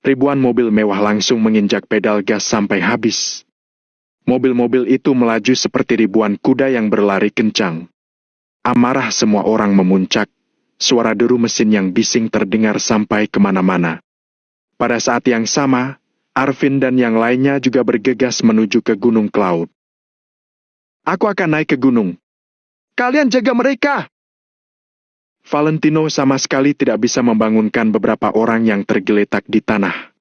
[SPEAKER 1] Ribuan mobil mewah langsung menginjak pedal gas sampai habis. Mobil-mobil itu melaju seperti ribuan kuda yang berlari kencang. Amarah semua orang memuncak, suara deru mesin yang bising terdengar sampai kemana-mana. Pada saat yang sama, Arvin dan yang lainnya juga bergegas menuju ke Gunung Cloud. Aku akan naik ke gunung. Kalian jaga mereka! Valentino sama sekali tidak bisa membangunkan beberapa orang yang tergeletak di tanah.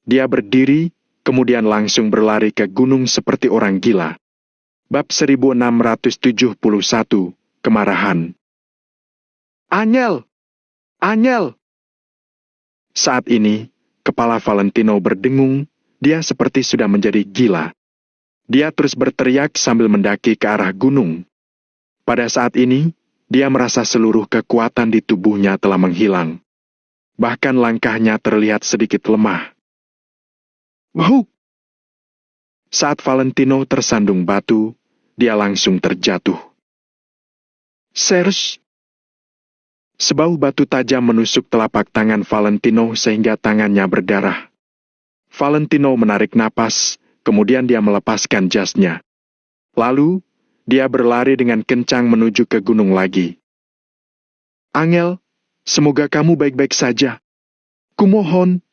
[SPEAKER 1] Dia berdiri, kemudian langsung berlari ke gunung seperti orang gila. Bab 1671, Kemarahan. Anyel! Anyel! Saat ini, kepala Valentino berdengung, dia seperti sudah menjadi gila. Dia terus berteriak sambil mendaki ke arah gunung. Pada saat ini, dia merasa seluruh kekuatan di tubuhnya telah menghilang. Bahkan langkahnya terlihat sedikit lemah. Wow! Saat Valentino tersandung batu, dia langsung terjatuh. Serge! Sebau batu tajam menusuk telapak tangan Valentino sehingga tangannya berdarah. Valentino menarik napas, kemudian dia melepaskan jasnya. Lalu, dia berlari dengan kencang menuju ke gunung lagi. Angel, semoga kamu baik-baik saja. Kumohon,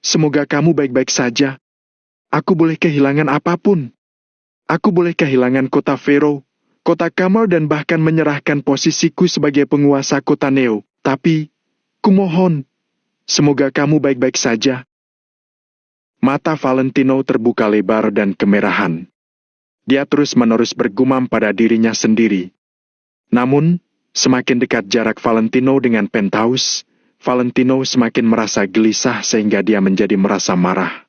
[SPEAKER 1] semoga kamu baik-baik saja. Aku boleh kehilangan apapun. Aku boleh kehilangan kota Vero, kota Kamer dan bahkan menyerahkan posisiku sebagai penguasa kota Neo. Tapi, kumohon, semoga kamu baik-baik saja. Mata Valentino terbuka lebar dan kemerahan. Dia terus-menerus bergumam pada dirinya sendiri. Namun, semakin dekat jarak Valentino dengan penthouse, Valentino semakin merasa gelisah sehingga dia menjadi merasa marah.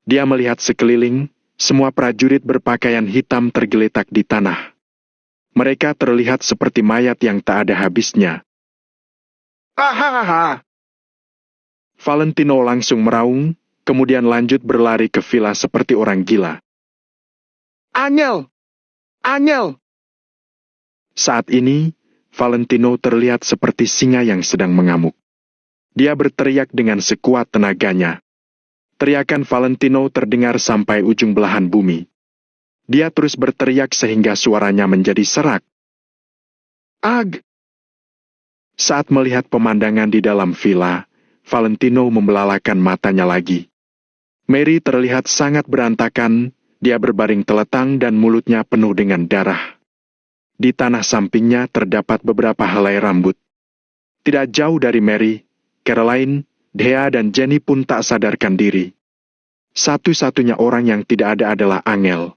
[SPEAKER 1] Dia melihat sekeliling, semua prajurit berpakaian hitam tergeletak di tanah. Mereka terlihat seperti mayat yang tak ada habisnya. Hahaha! Valentino langsung meraung, kemudian lanjut berlari ke villa seperti orang gila. Angel! Angel! Saat ini, Valentino terlihat seperti singa yang sedang mengamuk. Dia berteriak dengan sekuat tenaganya. Teriakan Valentino terdengar sampai ujung belahan bumi. Dia terus berteriak sehingga suaranya menjadi serak. Ag! Saat melihat pemandangan di dalam villa, Valentino membelalakan matanya lagi. Mary terlihat sangat berantakan, dia berbaring teletang dan mulutnya penuh dengan darah. Di tanah sampingnya terdapat beberapa helai rambut. Tidak jauh dari Mary, Caroline, Dea dan Jenny pun tak sadarkan diri. Satu-satunya orang yang tidak ada adalah Angel.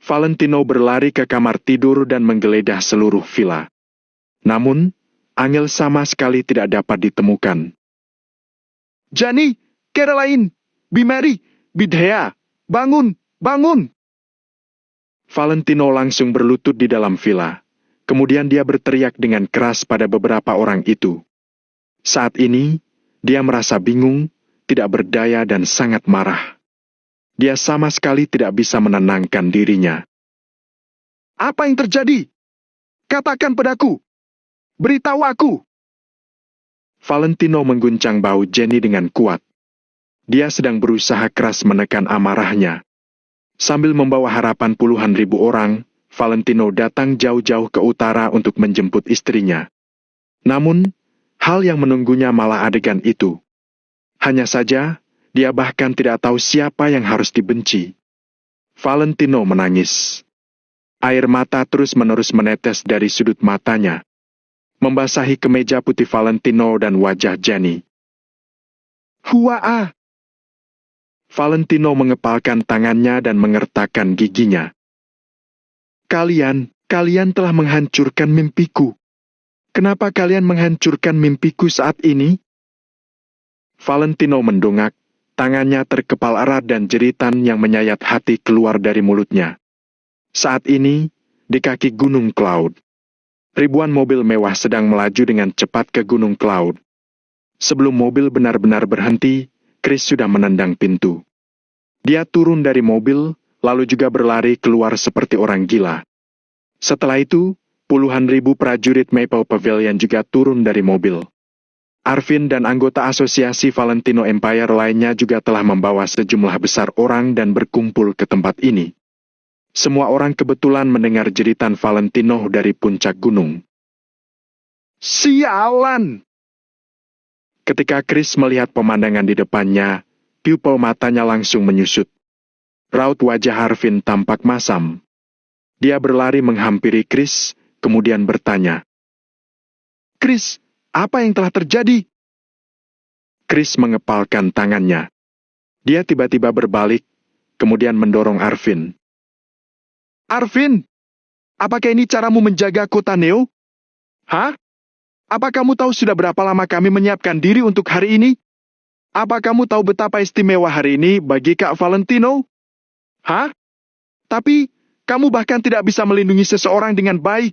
[SPEAKER 1] Valentino berlari ke kamar tidur dan menggeledah seluruh villa. Namun, Angel sama sekali tidak dapat ditemukan. Jenny, Caroline, Bi Mary, Bi Dea, bangun, bangun! Valentino langsung berlutut di dalam villa. Kemudian dia berteriak dengan keras pada beberapa orang itu. Saat ini, dia merasa bingung, tidak berdaya dan sangat marah. Dia sama sekali tidak bisa menenangkan dirinya. Apa yang terjadi? Katakan padaku. Beritahu aku. Valentino mengguncang bahu Jenny dengan kuat. Dia sedang berusaha keras menekan amarahnya. Sambil membawa harapan puluhan ribu orang, Valentino datang jauh-jauh ke utara untuk menjemput istrinya. Namun, hal yang menunggunya malah adegan itu. Hanya saja, dia bahkan tidak tahu siapa yang harus dibenci. Valentino menangis. Air mata terus-menerus menetes dari sudut matanya, membasahi kemeja putih Valentino dan wajah Jenny. Huaa! Valentino mengepalkan tangannya dan mengertakkan giginya. Kalian telah menghancurkan mimpiku. Kenapa kalian menghancurkan mimpiku saat ini? Valentino mendongak, tangannya terkepal erat dan jeritan yang menyayat hati keluar dari mulutnya. Saat ini, di kaki Gunung Cloud, ribuan mobil mewah sedang melaju dengan cepat ke Gunung Cloud. Sebelum mobil benar-benar berhenti, Chris sudah menendang pintu. Dia turun dari mobil, lalu juga berlari keluar seperti orang gila. Setelah itu, puluhan ribu prajurit Maple Pavilion juga turun dari mobil. Arvin dan anggota asosiasi Valentino Empire lainnya juga telah membawa sejumlah besar orang dan berkumpul ke tempat ini. Semua orang kebetulan mendengar jeritan Valentino dari puncak gunung. Sialan! Ketika Chris melihat pemandangan di depannya, pupil matanya langsung menyusut. Raut wajah Arvin tampak masam. Dia berlari menghampiri Chris, kemudian bertanya, Chris, apa yang telah terjadi? Chris mengepalkan tangannya. Dia tiba-tiba berbalik, kemudian mendorong Arvin. Arvin, apakah ini caramu menjaga kota Neo? Hah? Apa kamu tahu sudah berapa lama kami menyiapkan diri untuk hari ini? Apa kamu tahu betapa istimewa hari ini bagi Kak Valentino? Hah? Tapi, kamu bahkan tidak bisa melindungi seseorang dengan baik.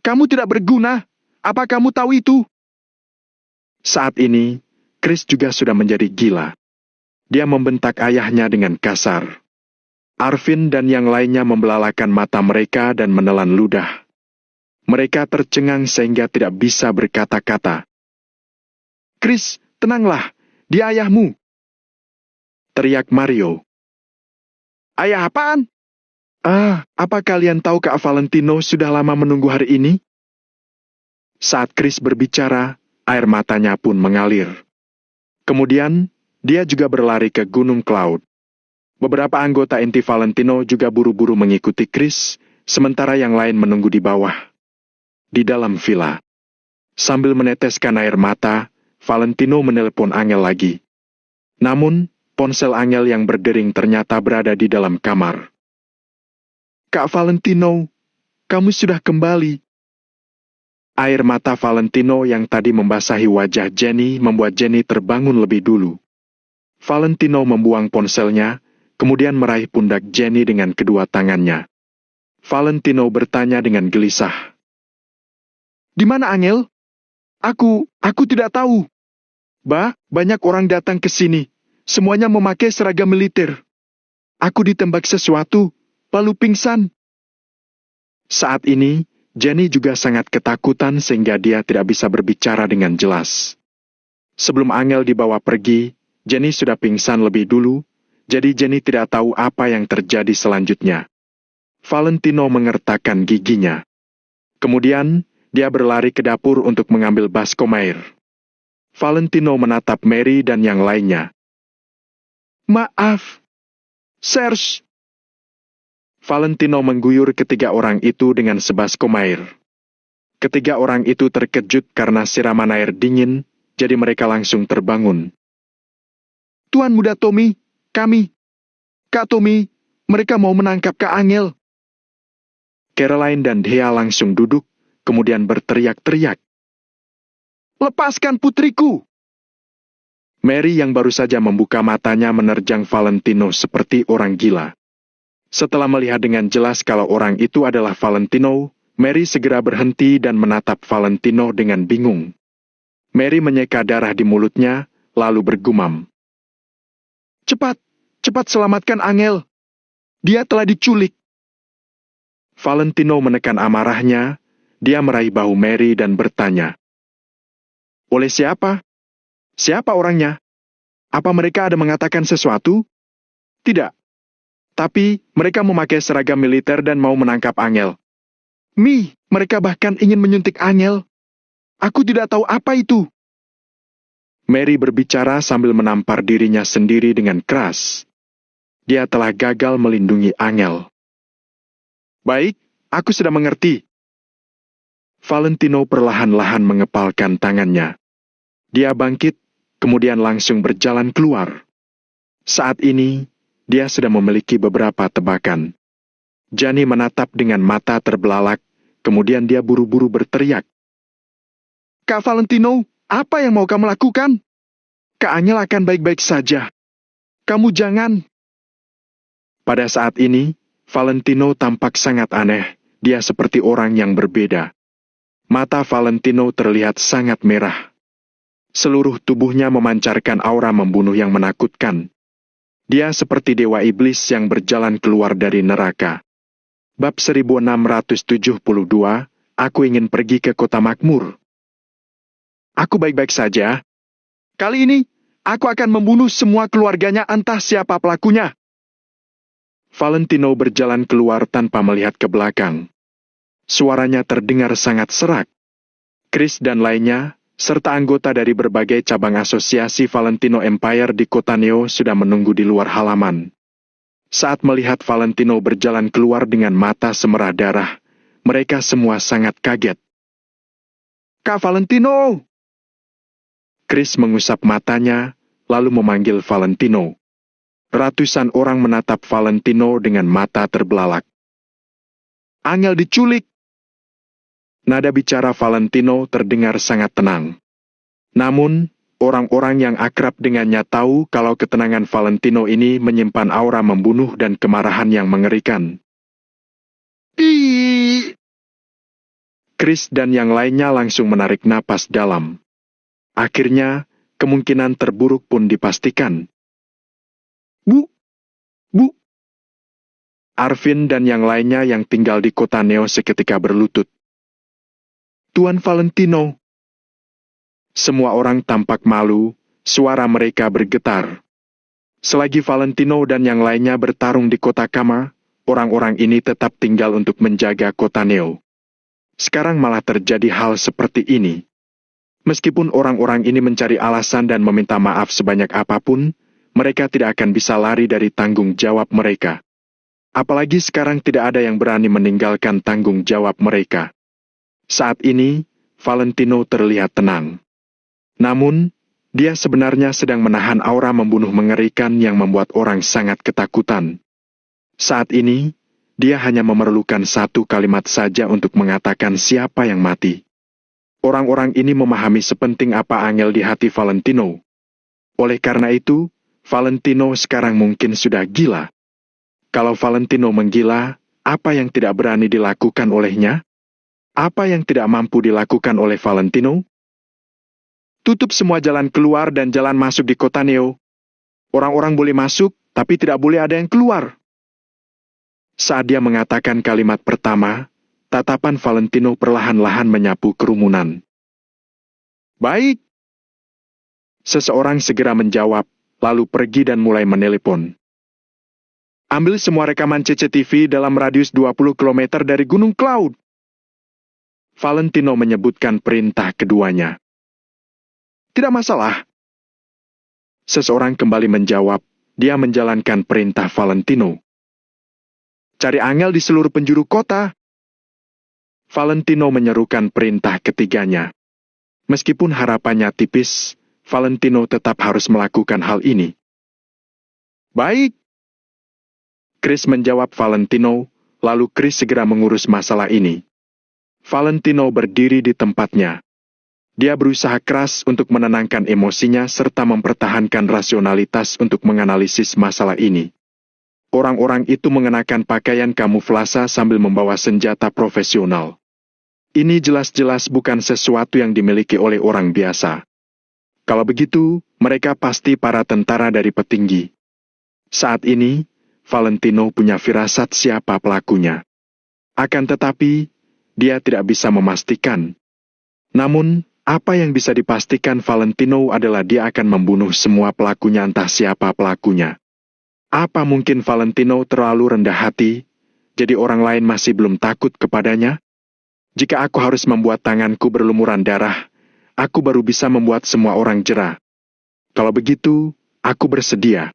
[SPEAKER 1] Kamu tidak berguna. Apa kamu tahu itu? Saat ini, Chris juga sudah menjadi gila. Dia membentak ayahnya dengan kasar. Arvin dan yang lainnya membelalakan mata mereka dan menelan ludah. Mereka tercengang sehingga tidak bisa berkata-kata. Chris, tenanglah, dia ayahmu. Teriak Mario. Ayah apaan? Apa kalian tahu Kak Valentino sudah lama menunggu hari ini? Saat Chris berbicara, air matanya pun mengalir. Kemudian, dia juga berlari ke Gunung Cloud. Beberapa anggota inti Valentino juga buru-buru mengikuti Chris, sementara yang lain menunggu di bawah. Di dalam villa. Sambil meneteskan air mata, Valentino menelepon Angel lagi. Namun, ponsel Angel yang berdering ternyata berada di dalam kamar. Kak Valentino, kamu sudah kembali. Air mata Valentino yang tadi membasahi wajah Jenny membuat Jenny terbangun lebih dulu. Valentino membuang ponselnya, kemudian meraih pundak Jenny dengan kedua tangannya. Valentino bertanya dengan gelisah. Di mana Angel? Aku tidak tahu. Banyak orang datang ke sini. Semuanya memakai seragam militer. Aku ditembak sesuatu, lalu pingsan. Saat ini, Jenny juga sangat ketakutan sehingga dia tidak bisa berbicara dengan jelas. Sebelum Angel dibawa pergi, Jenny sudah pingsan lebih dulu, jadi Jenny tidak tahu apa yang terjadi selanjutnya. Valentino mengertakkan giginya. Kemudian, dia berlari ke dapur untuk mengambil baskom air. Valentino menatap Mary dan yang lainnya. Maaf, Serge. Valentino mengguyur ketiga orang itu dengan sebaskom air. Ketiga orang itu terkejut karena siraman air dingin, jadi mereka langsung terbangun. Tuan Muda Tommy, Kak Tommy, mereka mau menangkap Kak Angel. Caroline dan Dhea langsung duduk, kemudian berteriak-teriak. Lepaskan putriku! Mary yang baru saja membuka matanya menerjang Valentino seperti orang gila. Setelah melihat dengan jelas kalau orang itu adalah Valentino, Mary segera berhenti dan menatap Valentino dengan bingung. Mary menyeka darah di mulutnya, lalu bergumam. Cepat selamatkan Angel. Dia telah diculik. Valentino menekan amarahnya, dia meraih bahu Mary dan bertanya, "Oleh siapa? Siapa orangnya? Apa mereka ada mengatakan sesuatu?" "Tidak. Tapi mereka memakai seragam militer dan mau menangkap Angel." Mereka bahkan ingin menyuntik Angel. Aku tidak tahu apa itu." Mary berbicara sambil menampar dirinya sendiri dengan keras. Dia telah gagal melindungi Angel. "Baik, aku sudah mengerti." Valentino perlahan-lahan mengepalkan tangannya. Dia bangkit, kemudian langsung berjalan keluar. Saat ini, dia sudah memiliki beberapa tebakan. Gianni menatap dengan mata terbelalak, kemudian dia buru-buru berteriak, "Kak Valentino, apa yang mau kamu lakukan? Kak Angel akan baik-baik saja. Kamu jangan." Pada saat ini, Valentino tampak sangat aneh. Dia seperti orang yang berbeda. Mata Valentino terlihat sangat merah. Seluruh tubuhnya memancarkan aura membunuh yang menakutkan. Dia seperti dewa iblis yang berjalan keluar dari neraka. Bab 1672, aku ingin pergi ke kota makmur. Aku baik-baik saja. Kali ini, aku akan membunuh semua keluarganya entah siapa pelakunya. Valentino berjalan keluar tanpa melihat ke belakang. Suaranya terdengar sangat serak. Chris dan lainnya, serta anggota dari berbagai cabang asosiasi Valentino Empire di kota Neo sudah menunggu di luar halaman. Saat melihat Valentino berjalan keluar dengan mata semerah darah, mereka semua sangat kaget. "Kak Valentino!" Chris mengusap matanya, lalu memanggil Valentino. Ratusan orang menatap Valentino dengan mata terbelalak. "Angel diculik!" Nada bicara Valentino terdengar sangat tenang. Namun, orang-orang yang akrab dengannya tahu kalau ketenangan Valentino ini menyimpan aura membunuh dan kemarahan yang mengerikan. Chris dan yang lainnya langsung menarik napas dalam. Akhirnya, kemungkinan terburuk pun dipastikan. Bu! Arvin dan yang lainnya yang tinggal di kota Neo seketika berlutut. "Tuan Valentino." Semua orang tampak malu, suara mereka bergetar. Selagi Valentino dan yang lainnya bertarung di kota Kama, orang-orang ini tetap tinggal untuk menjaga kota Neo. Sekarang malah terjadi hal seperti ini. Meskipun orang-orang ini mencari alasan dan meminta maaf sebanyak apapun, mereka tidak akan bisa lari dari tanggung jawab mereka. Apalagi sekarang tidak ada yang berani meninggalkan tanggung jawab mereka. Saat ini, Valentino terlihat tenang. Namun, dia sebenarnya sedang menahan aura membunuh mengerikan yang membuat orang sangat ketakutan. Saat ini, dia hanya memerlukan satu kalimat saja untuk mengatakan siapa yang mati. Orang-orang ini memahami sepenting apa Angel di hati Valentino. Oleh karena itu, Valentino sekarang mungkin sudah gila. Kalau Valentino menggila, apa yang tidak berani dilakukan olehnya? Apa yang tidak mampu dilakukan oleh Valentino? Tutup semua jalan keluar dan jalan masuk di kota Neo. Orang-orang boleh masuk, tapi tidak boleh ada yang keluar. Saat dia mengatakan kalimat pertama, tatapan Valentino perlahan-lahan menyapu kerumunan. "Baik." Seseorang segera menjawab, lalu pergi dan mulai menelepon. "Ambil semua rekaman CCTV dalam radius 20 km dari Gunung Cloud." Valentino menyebutkan perintah keduanya. "Tidak masalah." Seseorang kembali menjawab, dia menjalankan perintah Valentino. "Cari Angel di seluruh penjuru kota." Valentino menyerukan perintah ketiganya. Meskipun harapannya tipis, Valentino tetap harus melakukan hal ini. "Baik." Chris menjawab Valentino, lalu Chris segera mengurus masalah ini. Valentino berdiri di tempatnya. Dia berusaha keras untuk menenangkan emosinya serta mempertahankan rasionalitas untuk menganalisis masalah ini. Orang-orang itu mengenakan pakaian kamuflase sambil membawa senjata profesional. Ini jelas-jelas bukan sesuatu yang dimiliki oleh orang biasa. Kalau begitu, mereka pasti para tentara dari petinggi. Saat ini, Valentino punya firasat siapa pelakunya. Akan tetapi, dia tidak bisa memastikan. Namun, apa yang bisa dipastikan Valentino adalah dia akan membunuh semua pelakunya entah siapa pelakunya. Apa mungkin Valentino terlalu rendah hati, jadi orang lain masih belum takut kepadanya? Jika aku harus membuat tanganku berlumuran darah, aku baru bisa membuat semua orang jera. Kalau begitu, aku bersedia.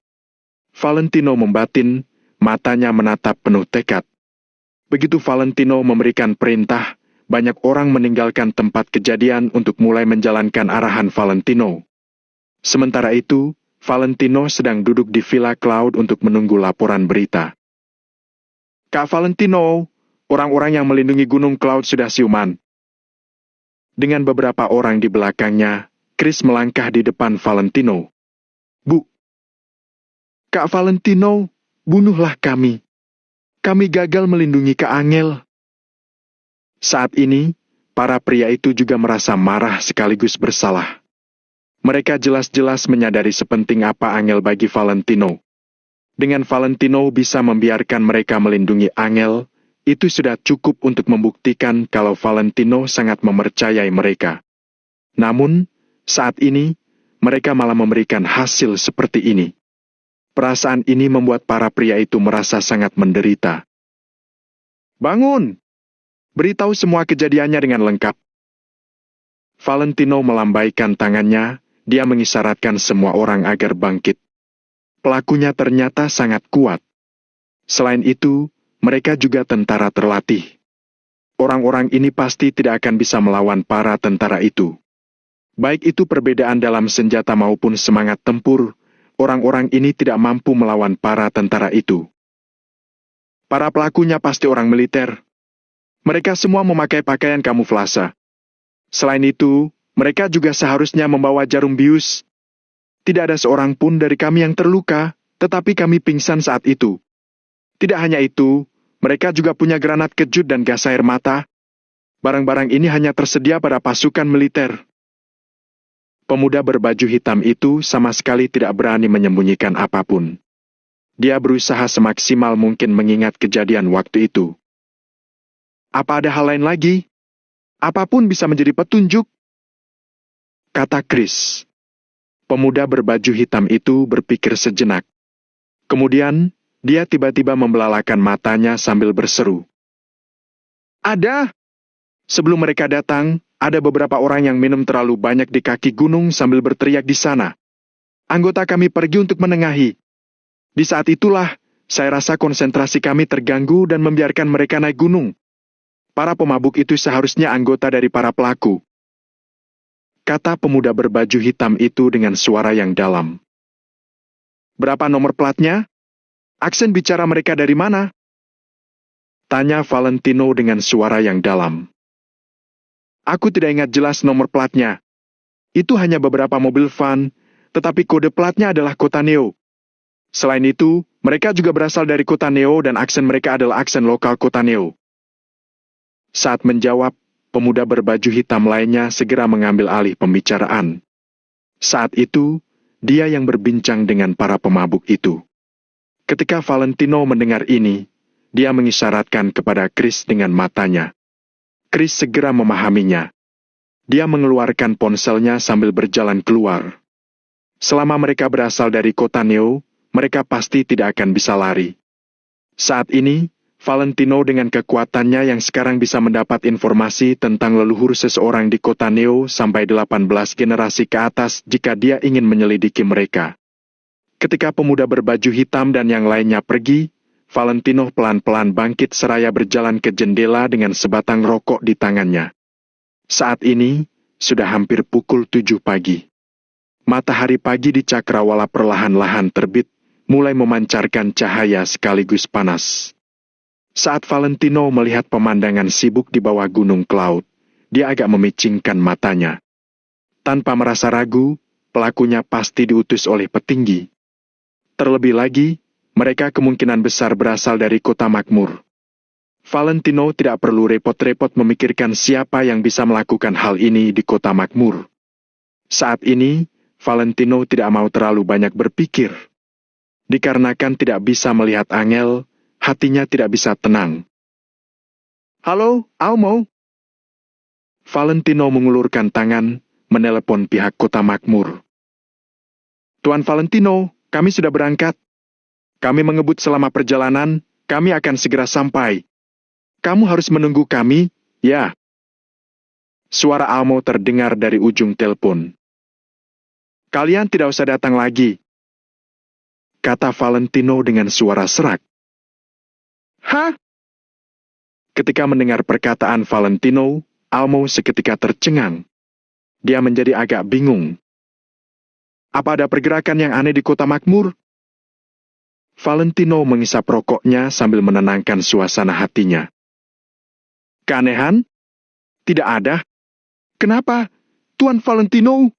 [SPEAKER 1] Valentino membatin, matanya menatap penuh tekad. Begitu Valentino memberikan perintah, banyak orang meninggalkan tempat kejadian untuk mulai menjalankan arahan Valentino. Sementara itu, Valentino sedang duduk di Villa Cloud untuk menunggu laporan berita. Kak Valentino, orang-orang yang melindungi Gunung Cloud sudah siuman. Dengan beberapa orang di belakangnya, Chris melangkah di depan Valentino. Bu, Kak Valentino, bunuhlah kami. Kami gagal melindungi Kak Angel. Saat ini, para pria itu juga merasa marah sekaligus bersalah. Mereka jelas-jelas menyadari sepenting apa Angel bagi Valentino. Dengan Valentino bisa membiarkan mereka melindungi Angel, itu sudah cukup untuk membuktikan kalau Valentino sangat mempercayai mereka. Namun, saat ini, mereka malah memberikan hasil seperti ini. Perasaan ini membuat para pria itu merasa sangat menderita. Bangun! Beritahu semua kejadiannya dengan lengkap. Valentino melambaikan tangannya, dia mengisyaratkan semua orang agar bangkit. Pelakunya ternyata sangat kuat. Selain itu, mereka juga tentara terlatih. Orang-orang ini pasti tidak akan bisa melawan para tentara itu. Baik itu perbedaan dalam senjata maupun semangat tempur, orang-orang ini tidak mampu melawan para tentara itu. Para pelakunya pasti orang militer. Mereka semua memakai pakaian kamuflase. Selain itu, mereka juga seharusnya membawa jarum bius. Tidak ada seorang pun dari kami yang terluka, tetapi kami pingsan saat itu. Tidak hanya itu, mereka juga punya granat kejut dan gas air mata. Barang-barang ini hanya tersedia pada pasukan militer. Pemuda berbaju hitam itu sama sekali tidak berani menyembunyikan apapun. Dia berusaha semaksimal mungkin mengingat kejadian waktu itu. Apa ada hal lain lagi? Apapun bisa menjadi petunjuk, kata Chris. Pemuda berbaju hitam itu berpikir sejenak. Kemudian, dia tiba-tiba membelalakan matanya sambil berseru. Ada! Sebelum mereka datang, ada beberapa orang yang minum terlalu banyak di kaki gunung sambil berteriak di sana. Anggota kami pergi untuk menengahi. Di saat itulah, saya rasa konsentrasi kami terganggu dan membiarkan mereka naik gunung. Para pemabuk itu seharusnya anggota dari para pelaku. Kata pemuda berbaju hitam itu dengan suara yang dalam. Berapa nomor platnya? Aksen bicara mereka dari mana? Tanya Valentino dengan suara yang dalam. Aku tidak ingat jelas nomor platnya. Itu hanya beberapa mobil van, tetapi kode platnya adalah kota Neo. Selain itu, mereka juga berasal dari kota Neo dan aksen mereka adalah aksen lokal kota Neo. Saat menjawab, pemuda berbaju hitam lainnya segera mengambil alih pembicaraan. Saat itu, dia yang berbincang dengan para pemabuk itu. Ketika Valentino mendengar ini, dia mengisyaratkan kepada Chris dengan matanya. Chris segera memahaminya. Dia mengeluarkan ponselnya sambil berjalan keluar. Selama mereka berasal dari kota Neo, mereka pasti tidak akan bisa lari. Saat ini, Valentino dengan kekuatannya yang sekarang bisa mendapat informasi tentang leluhur seseorang di kota Neo sampai 18 generasi ke atas jika dia ingin menyelidiki mereka. Ketika pemuda berbaju hitam dan yang lainnya pergi, Valentino pelan-pelan bangkit seraya berjalan ke jendela dengan sebatang rokok di tangannya. Saat ini, sudah hampir pukul 7 pagi. Matahari pagi di cakrawala perlahan-lahan terbit, mulai memancarkan cahaya sekaligus panas. Saat Valentino melihat pemandangan sibuk di bawah Gunung Cloud, dia agak memicingkan matanya. Tanpa merasa ragu, pelakunya pasti diutus oleh petinggi. Terlebih lagi, mereka kemungkinan besar berasal dari kota makmur. Valentino tidak perlu repot-repot memikirkan siapa yang bisa melakukan hal ini di kota makmur. Saat ini, Valentino tidak mau terlalu banyak berpikir. Dikarenakan tidak bisa melihat Angel, hatinya tidak bisa tenang. Halo, Almo. Valentino mengulurkan tangan, menelepon pihak kota makmur. Tuan Valentino, kami sudah berangkat. Kami mengebut selama perjalanan, kami akan segera sampai. Kamu harus menunggu kami, ya. Suara Almo terdengar dari ujung telepon. Kalian tidak usah datang lagi, kata Valentino dengan suara serak. Hah? Ketika mendengar perkataan Valentino, Almo seketika tercengang. Dia menjadi agak bingung. Apa ada pergerakan yang aneh di kota makmur? Valentino mengisap rokoknya sambil menenangkan suasana hatinya. Keanehan? Tidak ada. Kenapa? Tuan Valentino?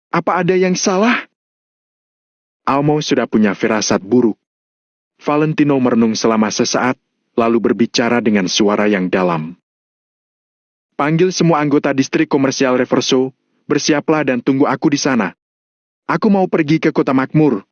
[SPEAKER 1] Apa ada yang salah? Almo sudah punya firasat buruk. Valentino merenung selama sesaat, lalu berbicara dengan suara yang dalam. Panggil semua anggota distrik komersial Reverso, bersiaplah dan tunggu aku di sana. Aku mau pergi ke kota makmur.